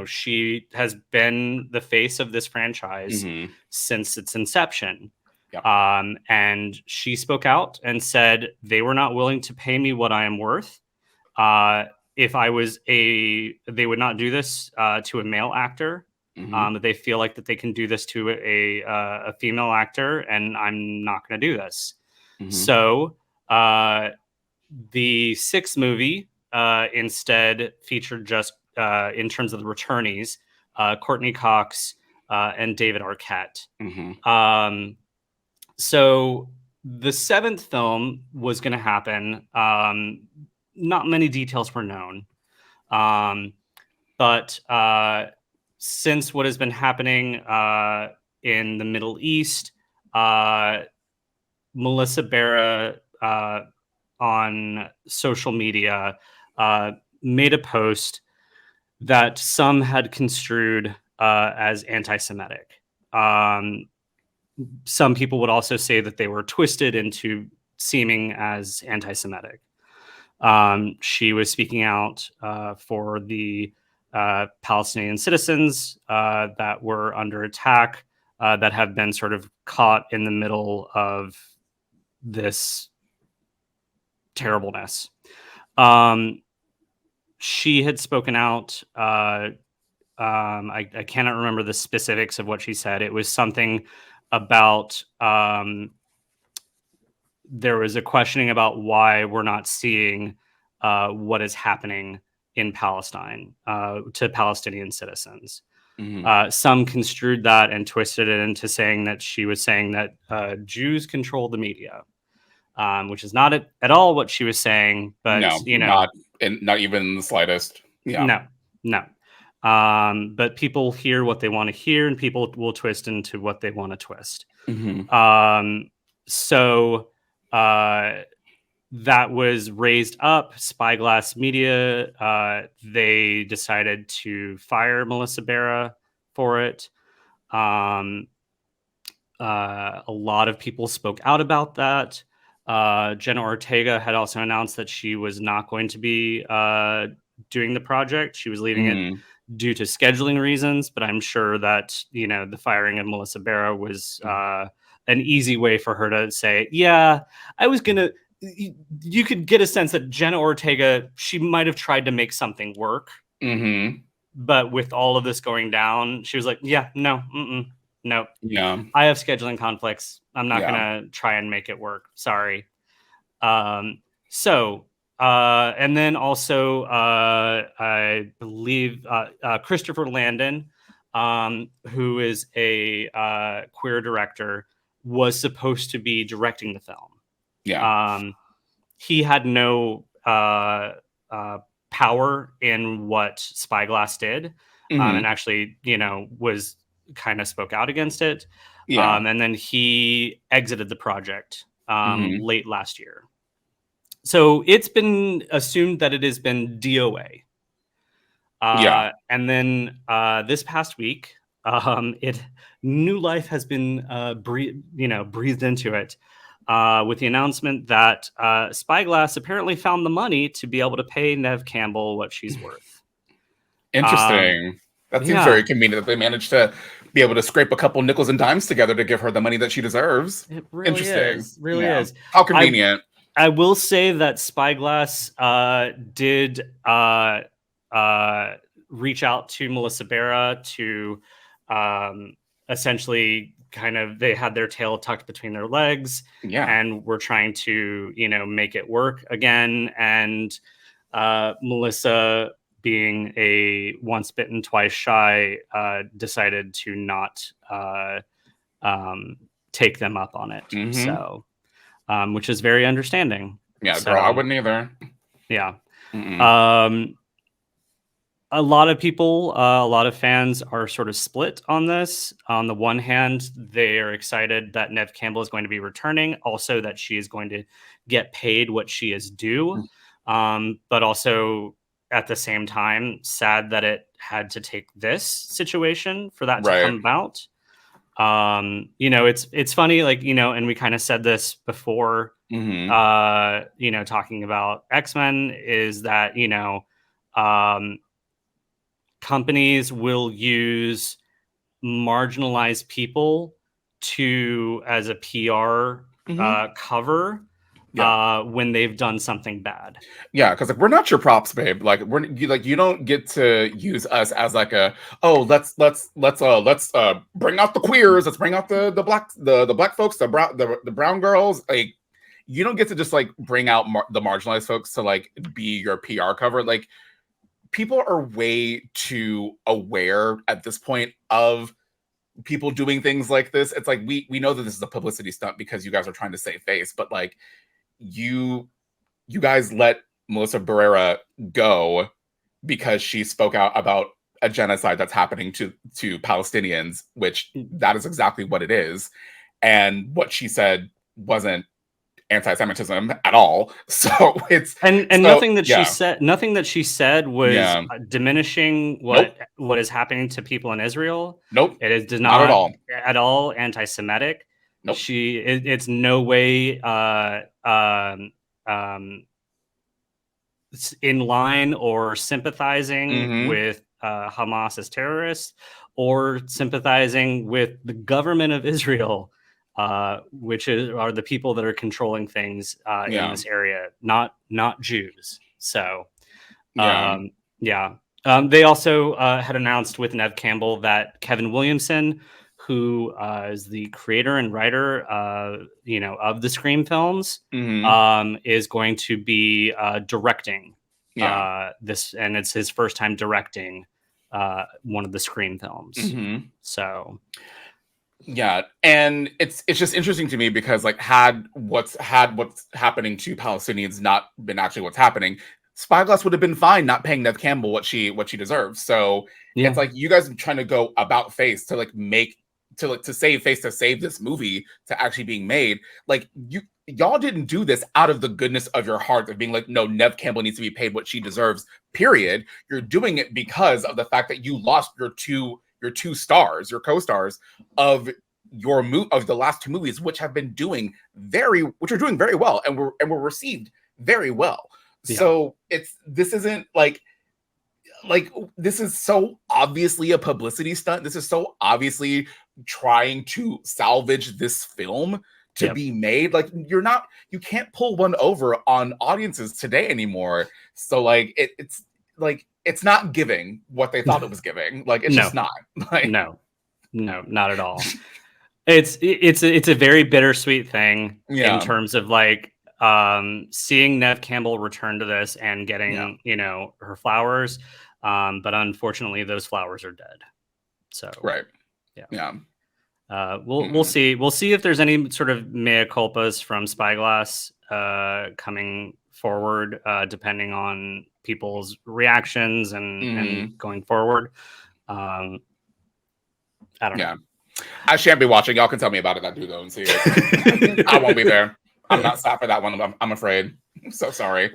She has been the face of this franchise since its inception. And she spoke out and said they were not willing to pay me what I am worth. If I was they would not do this to a male actor. They feel like that they can do this to a female actor, and I'm not going to do this. So the 6th movie instead featured just in terms of the returnees, Courtney Cox and David Arquette. So the 7th film was going to happen. Not many details were known. But since what has been happening in the Middle East, Melissa Barra on social media made a post that some had construed as anti-Semitic. Some people would also say that they were twisted into seeming as anti-Semitic. She was speaking out for the Palestinian citizens that were under attack, that have been sort of caught in the middle of this terribleness. She had spoken out. I cannot remember the specifics of what she said. It was something about there was a questioning about why we're not seeing what is happening in Palestine to Palestinian citizens. Some construed that and twisted it into saying that she was saying that Jews control the media, which is not at all what she was saying. But no, not even the slightest. Yeah, no. But people hear what they want to hear, and people will twist into what they want to twist. So that was raised up. Spyglass Media, they decided to fire Melissa Berra for it. A lot of people spoke out about that. Jenna Ortega had also announced that she was not going to be doing the project. She was leaving it due to scheduling reasons, but I'm sure that, the firing of Melissa Berra was an easy way for her to say, yeah, I was going to. You could get a sense that Jenna Ortega, she might have tried to make something work. But with all of this going down, she was like, yeah, no. Yeah, I have scheduling conflicts. I'm not going to try and make it work. Sorry. And then also, I believe Christopher Landon, who is a queer director, was supposed to be directing the film. Yeah. He had no power in what Spyglass did, and actually, was kind of spoke out against it. Yeah. And then he exited the project late last year. So it's been assumed that it has been DOA. And then this past week, new life has been breathed into it. With the announcement that Spyglass apparently found the money to be able to pay Neve Campbell what she's worth. Interesting. That seems very convenient that they managed to be able to scrape a couple nickels and dimes together to give her the money that she deserves. It really is. Really is. How convenient. I will say that Spyglass did reach out to Melissa Berra to essentially they had their tail tucked between their legs, and were trying to, make it work again. And Melissa, being a once bitten, twice shy, decided to not take them up on it. So, which is very understanding. Yeah, girl, I wouldn't either. Yeah. A lot of people, a lot of fans are sort of split on this. On the one hand, they are excited that Neve Campbell is going to be returning, also that she is going to get paid what she is due, but also at the same time, sad that it had to take this situation for that to come about. It's funny, and we kind of said this before, talking about X-Men, is that, companies will use marginalized people as a PR cover when they've done something bad. Yeah, because we're not your props, babe. You don't get to use us as let's bring out the queers, let's bring out the black folks, the brown girls. You don't get to just bring out the marginalized folks to be your PR cover. People are way too aware at this point of people doing things like this. It's we know that this is a publicity stunt because you guys are trying to save face, but you guys let Melissa Berra go because she spoke out about a genocide that's happening to Palestinians, which that is exactly what it is. And what she said wasn't anti-Semitism at all. So it's and so, nothing that yeah. nothing that she said was Yeah. Diminishing Nope. what is happening to people in Israel. Nope. It is Not at all. at all anti-Semitic. Nope. It's no way in line or sympathizing with Hamas as terrorists, or sympathizing with the government of Israel, which are the people that are controlling things in this area, not Jews. So, they also had announced with Neve Campbell that Kevin Williamson, who is the creator and writer, of the Scream films, is going to be directing this, and it's his first time directing one of the Scream films. So, yeah, and it's just interesting to me because like had what's happening to Palestinians not been actually what's happening, Spyglass would have been fine not paying Neve Campbell what she deserves. So it's like you guys are trying to go about face to like make to save face to save this movie to actually being made. Like y'all didn't do this out of the goodness of your heart of being like, no, Neve Campbell needs to be paid what she deserves, period. You're doing it because of the fact that you lost your two stars, your co-stars of of the last two movies, which are doing very well and were received very well. So this isn't like this is so obviously a publicity stunt. This is so obviously trying to salvage this film to be made. Like you can't pull one over on audiences today anymore. So like it's not giving what they thought it was giving. Like it's just not. Like no, not at all. It's a very bittersweet thing in terms of like seeing Neve Campbell return to this and getting her flowers. But unfortunately, those flowers are dead. So we'll see. We'll see if there's any sort of mea culpas from Spyglass coming forward, depending on people's reactions and going forward. I don't know. I shan't be watching. Y'all can tell me about it. I do go and see it. I won't be there. I'm not stopped for that one. I'm afraid. I'm so sorry.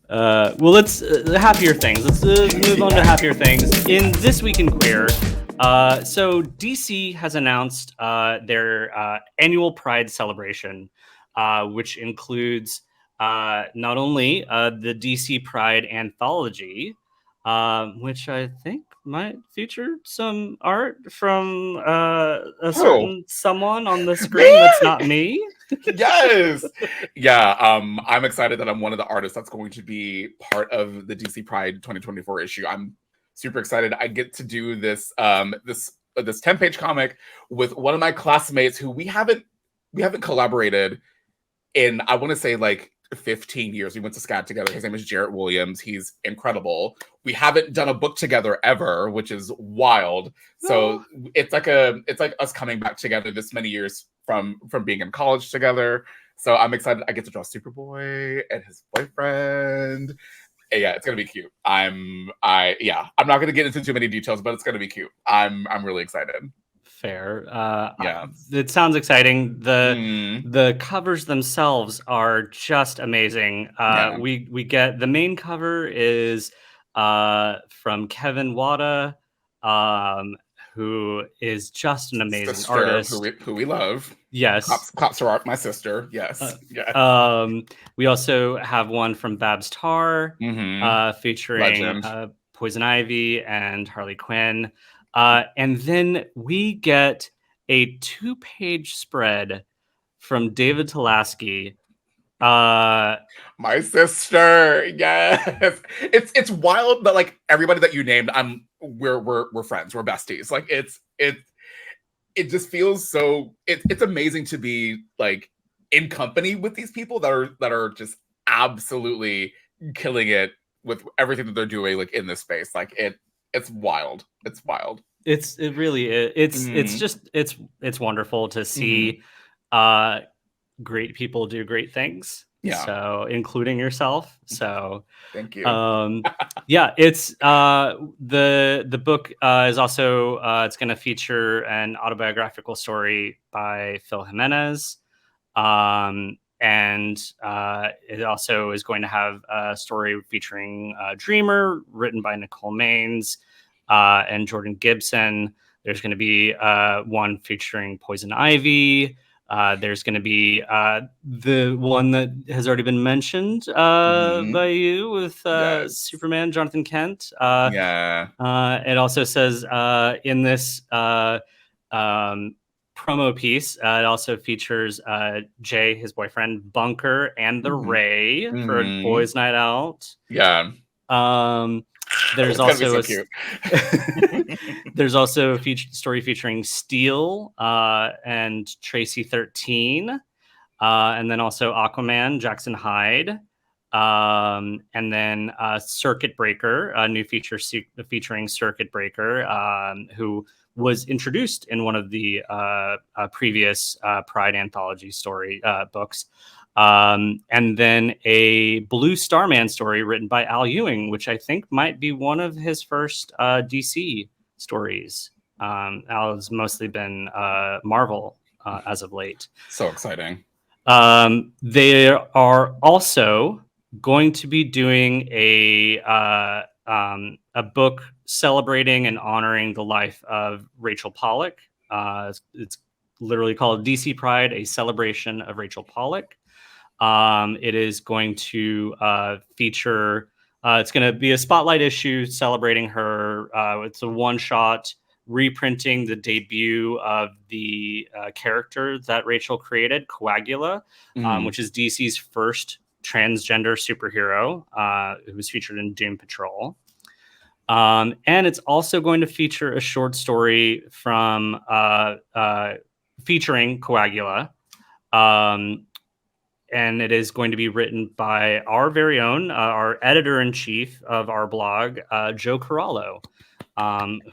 Well, let's happier things. Let's move on to happier things. In This Week in Queer, so DC has announced their annual Pride celebration, which includes not only the DC Pride anthology, which I think might feature some art from a certain someone on the screen that's not me. Yes. Yeah. I'm excited that I'm one of the artists that's going to be part of the DC Pride 2024 issue. I'm super excited. I get to do this 10-page comic with one of my classmates who we haven't collaborated in, I want to say, like 15 years. We went to SCAD together. His name is Jarrett Williams. He's incredible. We haven't done a book together ever, which is wild. So it's like us coming back together this many years from being in college together. So I'm excited. I get to draw Superboy and his boyfriend. Yeah, it's gonna be cute. I'm not gonna get into too many details, but it's gonna be cute. I'm really excited. Fair. It sounds exciting. The covers themselves are just amazing. We get the main cover is from Kevin Wada, who is just an amazing artist who we love. Yes, Claps her art, my sister. Yes. We also have one from Babs Tarr, featuring Poison Ivy and Harley Quinn. And then we get a 2-page spread from David Talaski. My sister, yes. It's wild that like everybody that you named, we're friends, we're besties. Like it just feels so. It's amazing to be like in company with these people that are just absolutely killing it with everything that they're doing, like in this space. Like it's wild. It's wild. It really is. It's wonderful to see great people do great things. Yeah. So including yourself. So thank you. It's the book is also it's going to feature an autobiographical story by Phil Jimenez. and it also is going to have a story featuring Dreamer, written by Nicole Maines and Jordan Gibson. There's going to be one featuring Poison Ivy. There's going to be the one that has already been mentioned by you with Superman, Jonathan Kent. It also says in this promo piece, it also features Jay, his boyfriend, Bunker, and the Ray for Boys Night Out. Yeah. There's also there's also a story featuring Steel and Tracy 13, and then also Aquaman, Jackson Hyde, and then Circuit Breaker, a new feature featuring Circuit Breaker, who was introduced in one of the previous Pride anthology story books. And then a Blue Starman story written by Al Ewing, which I think might be one of his first DC stories. Al has mostly been Marvel as of late. So exciting. They are also going to be doing a book celebrating and honoring the life of Rachel Pollack. It's literally called DC Pride, a celebration of Rachel Pollack. It is going to feature, it's going to be a spotlight issue celebrating her. It's a one-shot reprinting the debut of the character that Rachel created, Coagula, which is DC's first transgender superhero, who was featured in Doom Patrol. And it's also going to feature a short story from featuring Coagula. And it is going to be written by our very own, our editor-in-chief of our blog, Joe Corallo,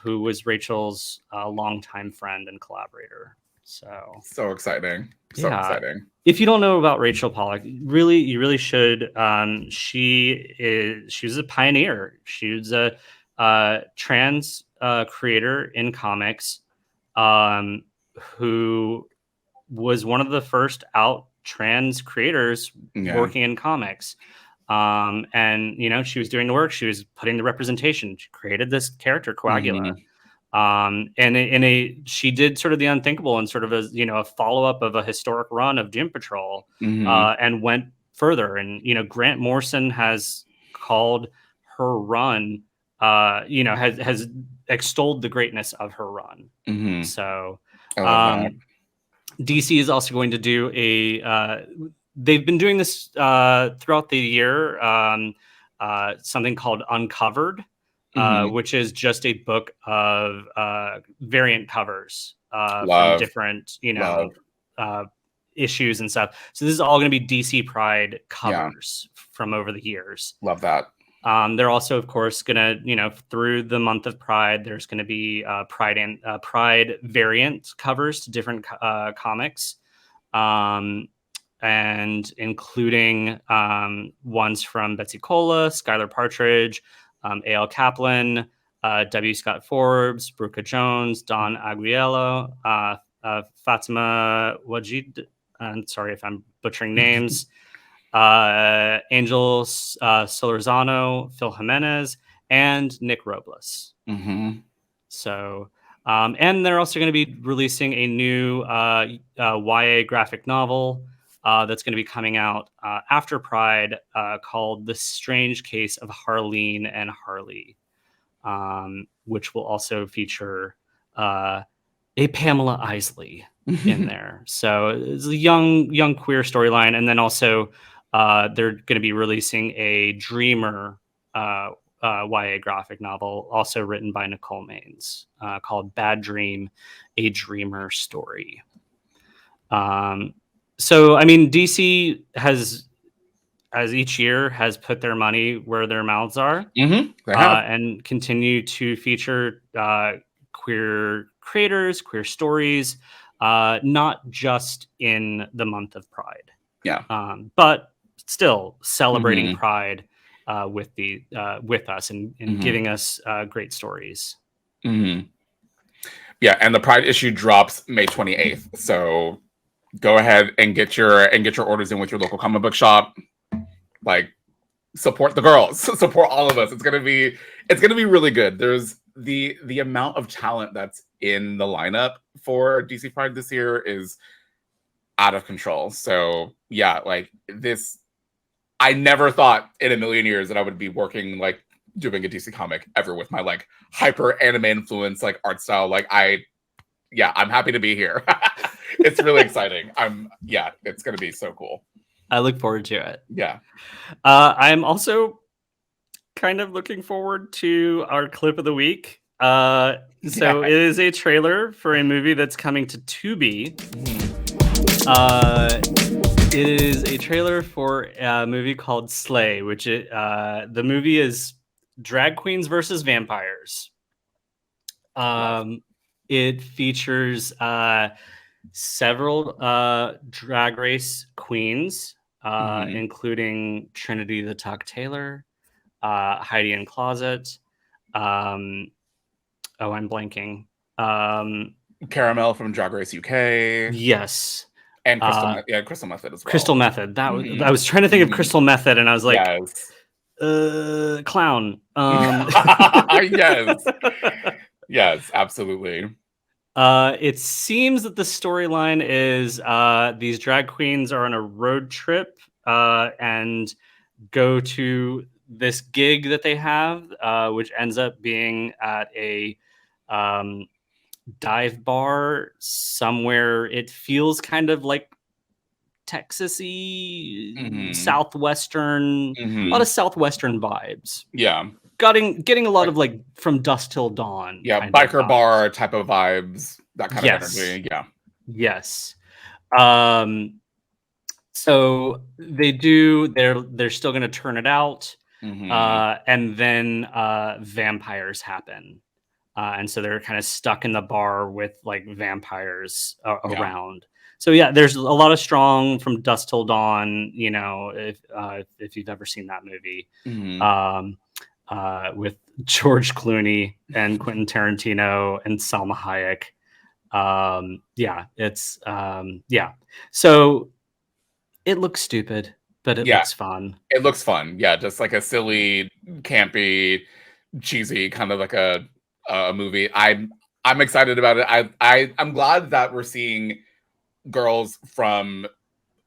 who was Rachel's longtime friend and collaborator. So exciting. So exciting. If you don't know about Rachel Pollack, you really should. She was a pioneer. She was a trans creator in comics, who was one of the first out trans creators working in comics. And she was doing the work, she was putting the representation, she created this character Coagula. She did sort of the unthinkable and sort of a follow-up of a historic run of Doom Patrol, and went further. And Grant Morrison has called her run, has extolled the greatness of her run. So DC is also going to do they've been doing this throughout the year, something called Uncovered, which is just a book of variant covers from different, issues and stuff. So this is all going to be DC Pride covers from over the years. Love that. They're also, of course, going to, through the month of Pride, there's going to be Pride variant covers to different comics, and including ones from Betsy Cola, Skylar Partridge, A.L. Kaplan, W. Scott Forbes, Bruca Jones, Don Aguilera, Fatima Wajid. I'm sorry if I'm butchering names. Angel Solorzano, Phil Jimenez, and Nick Robles. So, and they're also going to be releasing a new YA graphic novel that's going to be coming out after Pride, called The Strange Case of Harleen and Harley, which will also feature a Pamela Isley in there. So it's a young queer storyline. And then also they're going to be releasing a Dreamer YA graphic novel, also written by Nicole Maines, called Bad Dream, A Dreamer Story. So, I mean, DC has, as each year, has put their money where their mouths are, and continue to feature queer creators, queer stories, not just in the month of Pride. But still celebrating Pride with us and giving us great stories. Yeah, and the Pride issue drops May 28th. So go ahead and get your orders in with your local comic book shop. Like, support the girls, support all of us. It's gonna be really good. There's the amount of talent that's in the lineup for DC Pride this year is out of control. So yeah, like this, I never thought in a million years that I would be working like doing a DC comic ever with my like hyper anime influence like art style. Like I'm happy to be here. It's really exciting. It's gonna be so cool. I look forward to it. Yeah. I'm also kind of looking forward to our clip of the week. It is a trailer for a movie that's coming to Tubi. It is a trailer for a movie called Slay, which the movie is drag queens versus vampires. It features several drag race queens, including Trinity the Tuck Taylor, Heidi in Closet. I'm blanking. Caramel from Drag Race UK. Yes. And Crystal Method as well. Crystal Method. That was, I was trying to think of Crystal Method, and I was like, clown. Yes. Yes, absolutely. It seems that the storyline is these drag queens are on a road trip and go to this gig that they have, which ends up being at a dive bar somewhere. It feels kind of like Texas-y, southwestern, a lot of southwestern vibes. Yeah. Getting a lot of like From Dusk Till Dawn. Yeah, biker bar type of vibes, that kind of energy. Yeah. Yes. So they're still going to turn it out. And then vampires happen. And so they're kind of stuck in the bar with like vampires around. So yeah, there's a lot of strong From Dusk Till Dawn, you know, if you've ever seen that movie. With George Clooney and Quentin Tarantino and Salma Hayek. So it looks stupid, but it looks fun. It looks fun. Yeah, just like a silly, campy, cheesy kind of like a movie. I'm excited about it. I'm glad that we're seeing girls from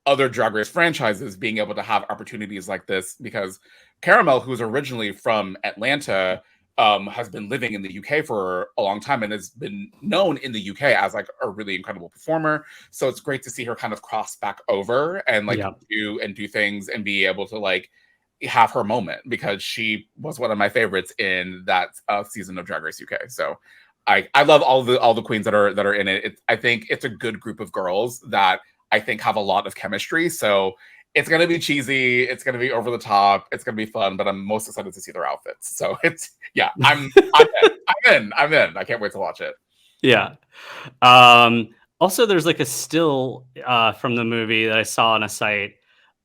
other Drag Race franchises being able to have opportunities like this, because Caramel, who's originally from Atlanta, has been living in the UK for a long time and has been known in the UK as like a really incredible performer. So it's great to see her kind of cross back over and like do things and be able to like have her moment, because she was one of my favorites in that season of Drag Race UK. So I love all the queens that are in it. I think it's a good group of girls that I think have a lot of chemistry. So it's going to be cheesy. It's going to be over the top. It's going to be fun, but I'm most excited to see their outfits. So I'm in. I can't wait to watch it. Yeah. Also, there's like a still from the movie that I saw on a site.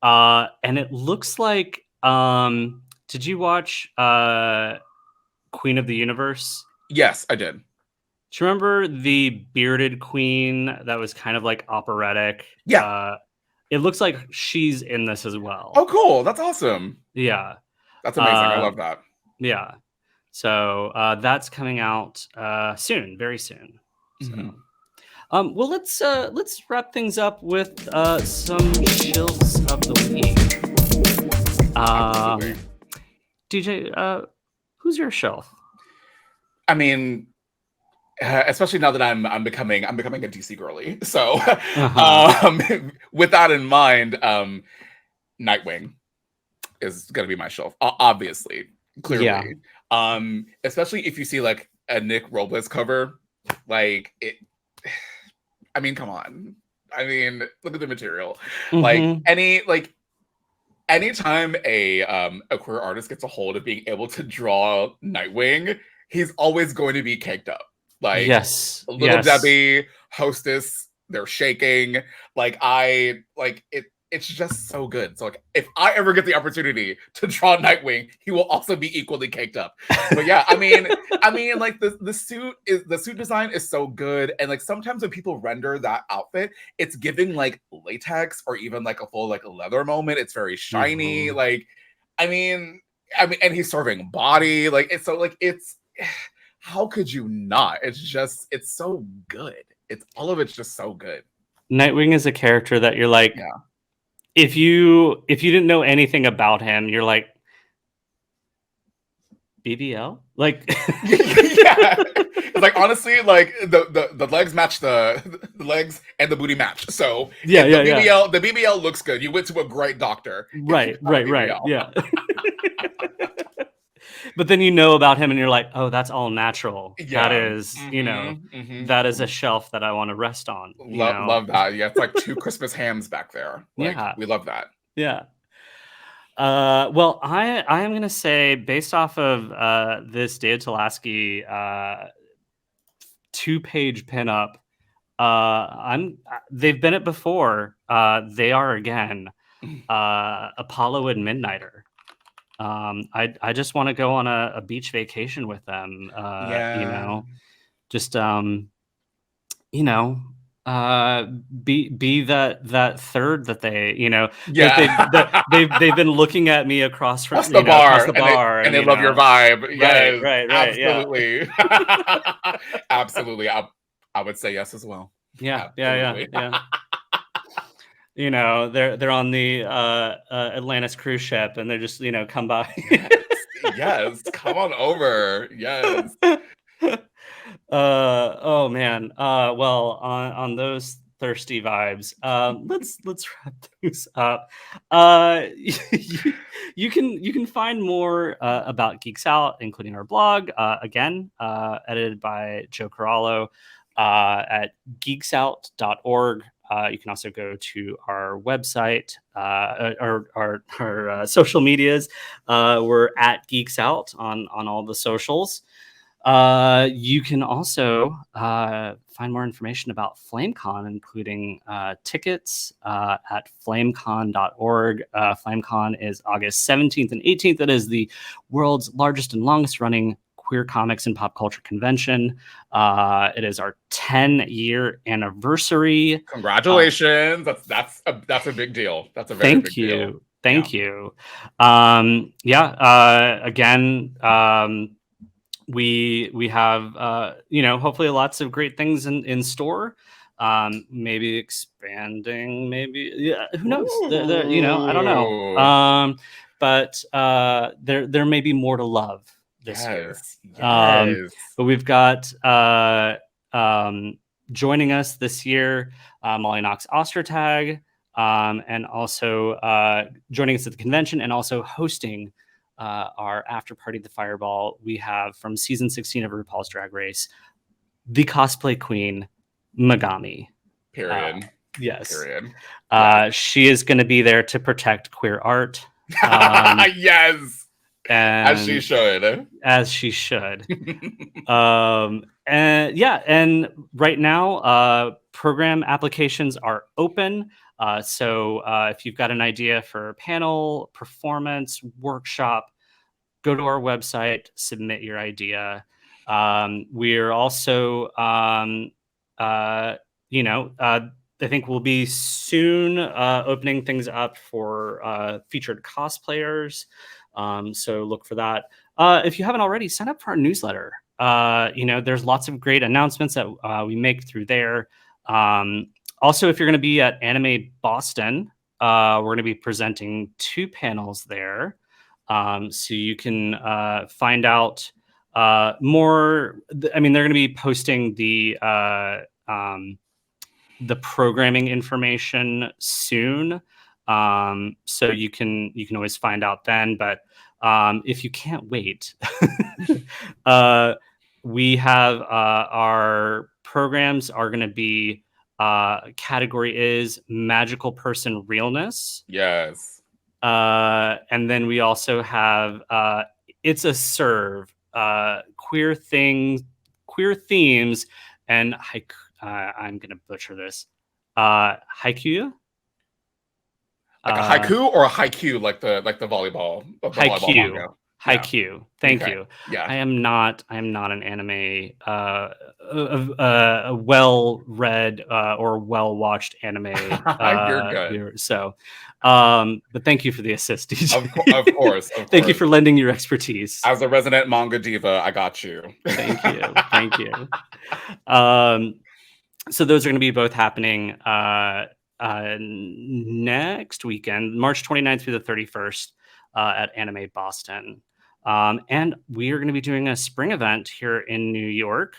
And it looks like, did you watch Queen of the Universe? Yes, I did. Do you remember the bearded queen that was kind of like operatic? Yeah. It looks like she's in this as well. Oh, cool. That's awesome. Yeah. That's amazing. I love that. Yeah. So that's coming out soon, very soon. So. Well, let's wrap things up with some shills of the week. DJ, who's your shelf? I mean, especially now that I'm becoming a DC girly. So with that in mind, Nightwing is gonna be my shelf, obviously, clearly. Yeah. Especially if you see like a Nick Robles cover, like it. I mean, come on. I mean, look at the material. Anytime a queer artist gets a hold of being able to draw Nightwing, he's always going to be caked up. Like, Little Debbie, Hostess, they're shaking. Like, it it's just so good. So like, if I ever get the opportunity to draw Nightwing, he will also be equally caked up. But yeah, I mean, like the suit design is so good, and like sometimes when people render that outfit, it's giving like latex or even like a full like leather moment. It's very shiny. Like, I mean, and he's serving body. Like, it's so like it's. How could you not? It's so good. It's all of it's just so good. Nightwing is a character that you're like, if you didn't know anything about him, you're like, BBL? Like, yeah. It's like, honestly, like the legs match the legs and the booty match. So the BBL looks good. You went to a great doctor. Right. Yeah. But then you know about him and you're like, oh, that's all natural. Yeah. That is, that is a shelf that I want to rest on. Love that. Yeah, it's like 2 Christmas hams back there. Like, we love that. Yeah. Well, I am going to say, based off of this Dave Tulaski 2-page pinup, they've been it before. They are again Apollo and Midnighter. I just want to go on a beach vacation with them. Just be that third that they've been looking at me across from the bar, and they love your vibe. Yes, right, absolutely. Absolutely. I would say yes as well. Yeah. They're on the Atlantis cruise ship, and they're just come by. Yes, come on over. Yes. Oh man. Well, on those thirsty vibes, let's wrap things up. You can find more about Geeks Out, including our blog, again, edited by Joe Corallo, at geeksout.org. You can also go to our website, or our social medias. We're at Geeks Out on all the socials. You can also find more information about FlameCon, including tickets at flamecon.org. FlameCon is August 17th and 18th. It is the world's largest and longest running queer comics and pop culture convention. It is our 10-year anniversary. Congratulations! That's a big deal. That's a very big deal. Thank you. Again, we have hopefully lots of great things in store. Maybe expanding. Maybe who knows? I don't know. But there may be more to love this year. But we've got joining us this year, Molly Knox Ostertag, and also joining us at the convention and also hosting our after party at the Fireball. We have, from season 16 of RuPaul's Drag Race, the cosplay queen, Megami. Period. Yes. Period. She is going to be there to protect queer art. Yes. And as she should. And right now, program applications are open. So if you've got an idea for a panel, performance, workshop, go to our website, submit your idea. We're also, I think we'll be soon opening things up for featured cosplayers. So look for that. If you haven't already, sign up for our newsletter. There's lots of great announcements that we make through there. Also, if you're going to be at Anime Boston, we're going to be presenting 2 panels there. So you can find out more. They're going to be posting the programming information soon. So you can always find out then. But if you can't wait, we have our programs are going to be category is magical person realness. Yes. And then we also have it's a serve, queer themes, and I'm gonna butcher this. Haiku. Like a haiku or a haiku, like the volleyball, volleyball Haiku. manga. Haiku. Thank you. Yeah. I am not an anime a well-read or well-watched anime You're good. viewer. So but thank you for the assist, DJ. Of course. Thank you for lending your expertise. As a resident manga diva, I got you. Thank you. So those are going to be both happening next weekend, March 29th through the 31st at Anime Boston. And we are going to be doing a spring event here in New York.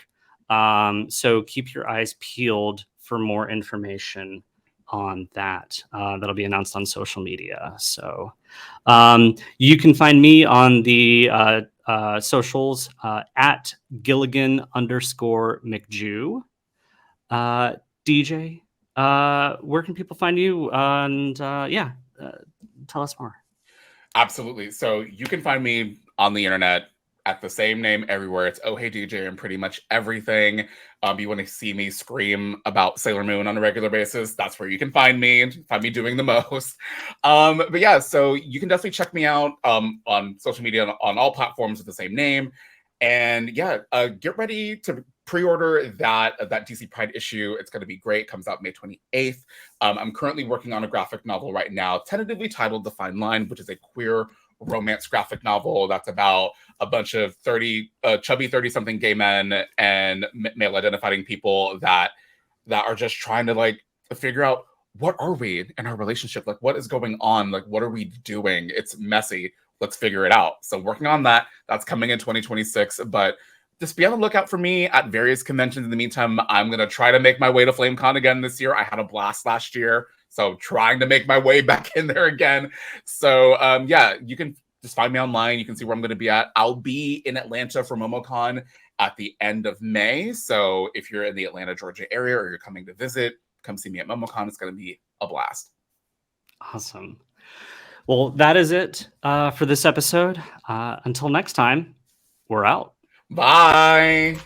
So keep your eyes peeled for more information on that. That'll be announced on social media. So you can find me on the socials at Gilligan_McJew. DJ, where can people find you? And tell us more. Absolutely. So you can find me on the internet at the same name everywhere. It's Oh Hey DJ and pretty much everything. You want to see me scream about Sailor Moon on a regular basis, that's where you can find me doing the most. But yeah, so you can definitely check me out on social media on all platforms with the same name. And yeah, get ready to pre-order that DC Pride issue. It's going to be great. It comes out May 28th. I'm currently working on a graphic novel right now, tentatively titled The Fine Line, which is a queer romance graphic novel that's about a bunch of chubby 30-something gay men and male identifying people that are just trying to like figure out, what are we in our relationship? Like, what is going on? Like, what are we doing? It's messy. Let's figure it out. So working on that. That's coming in 2026. But just be on the lookout for me at various conventions. In the meantime, I'm going to try to make my way to FlameCon again this year. I had a blast last year, so trying to make my way back in there again. So yeah, you can just find me online. You can see where I'm going to be at. I'll be in Atlanta for MomoCon at the end of May. So if you're in the Atlanta, Georgia area, or you're coming to visit, come see me at MomoCon. It's going to be a blast. Awesome. Well, that is it for this episode. Until next time, we're out. Bye.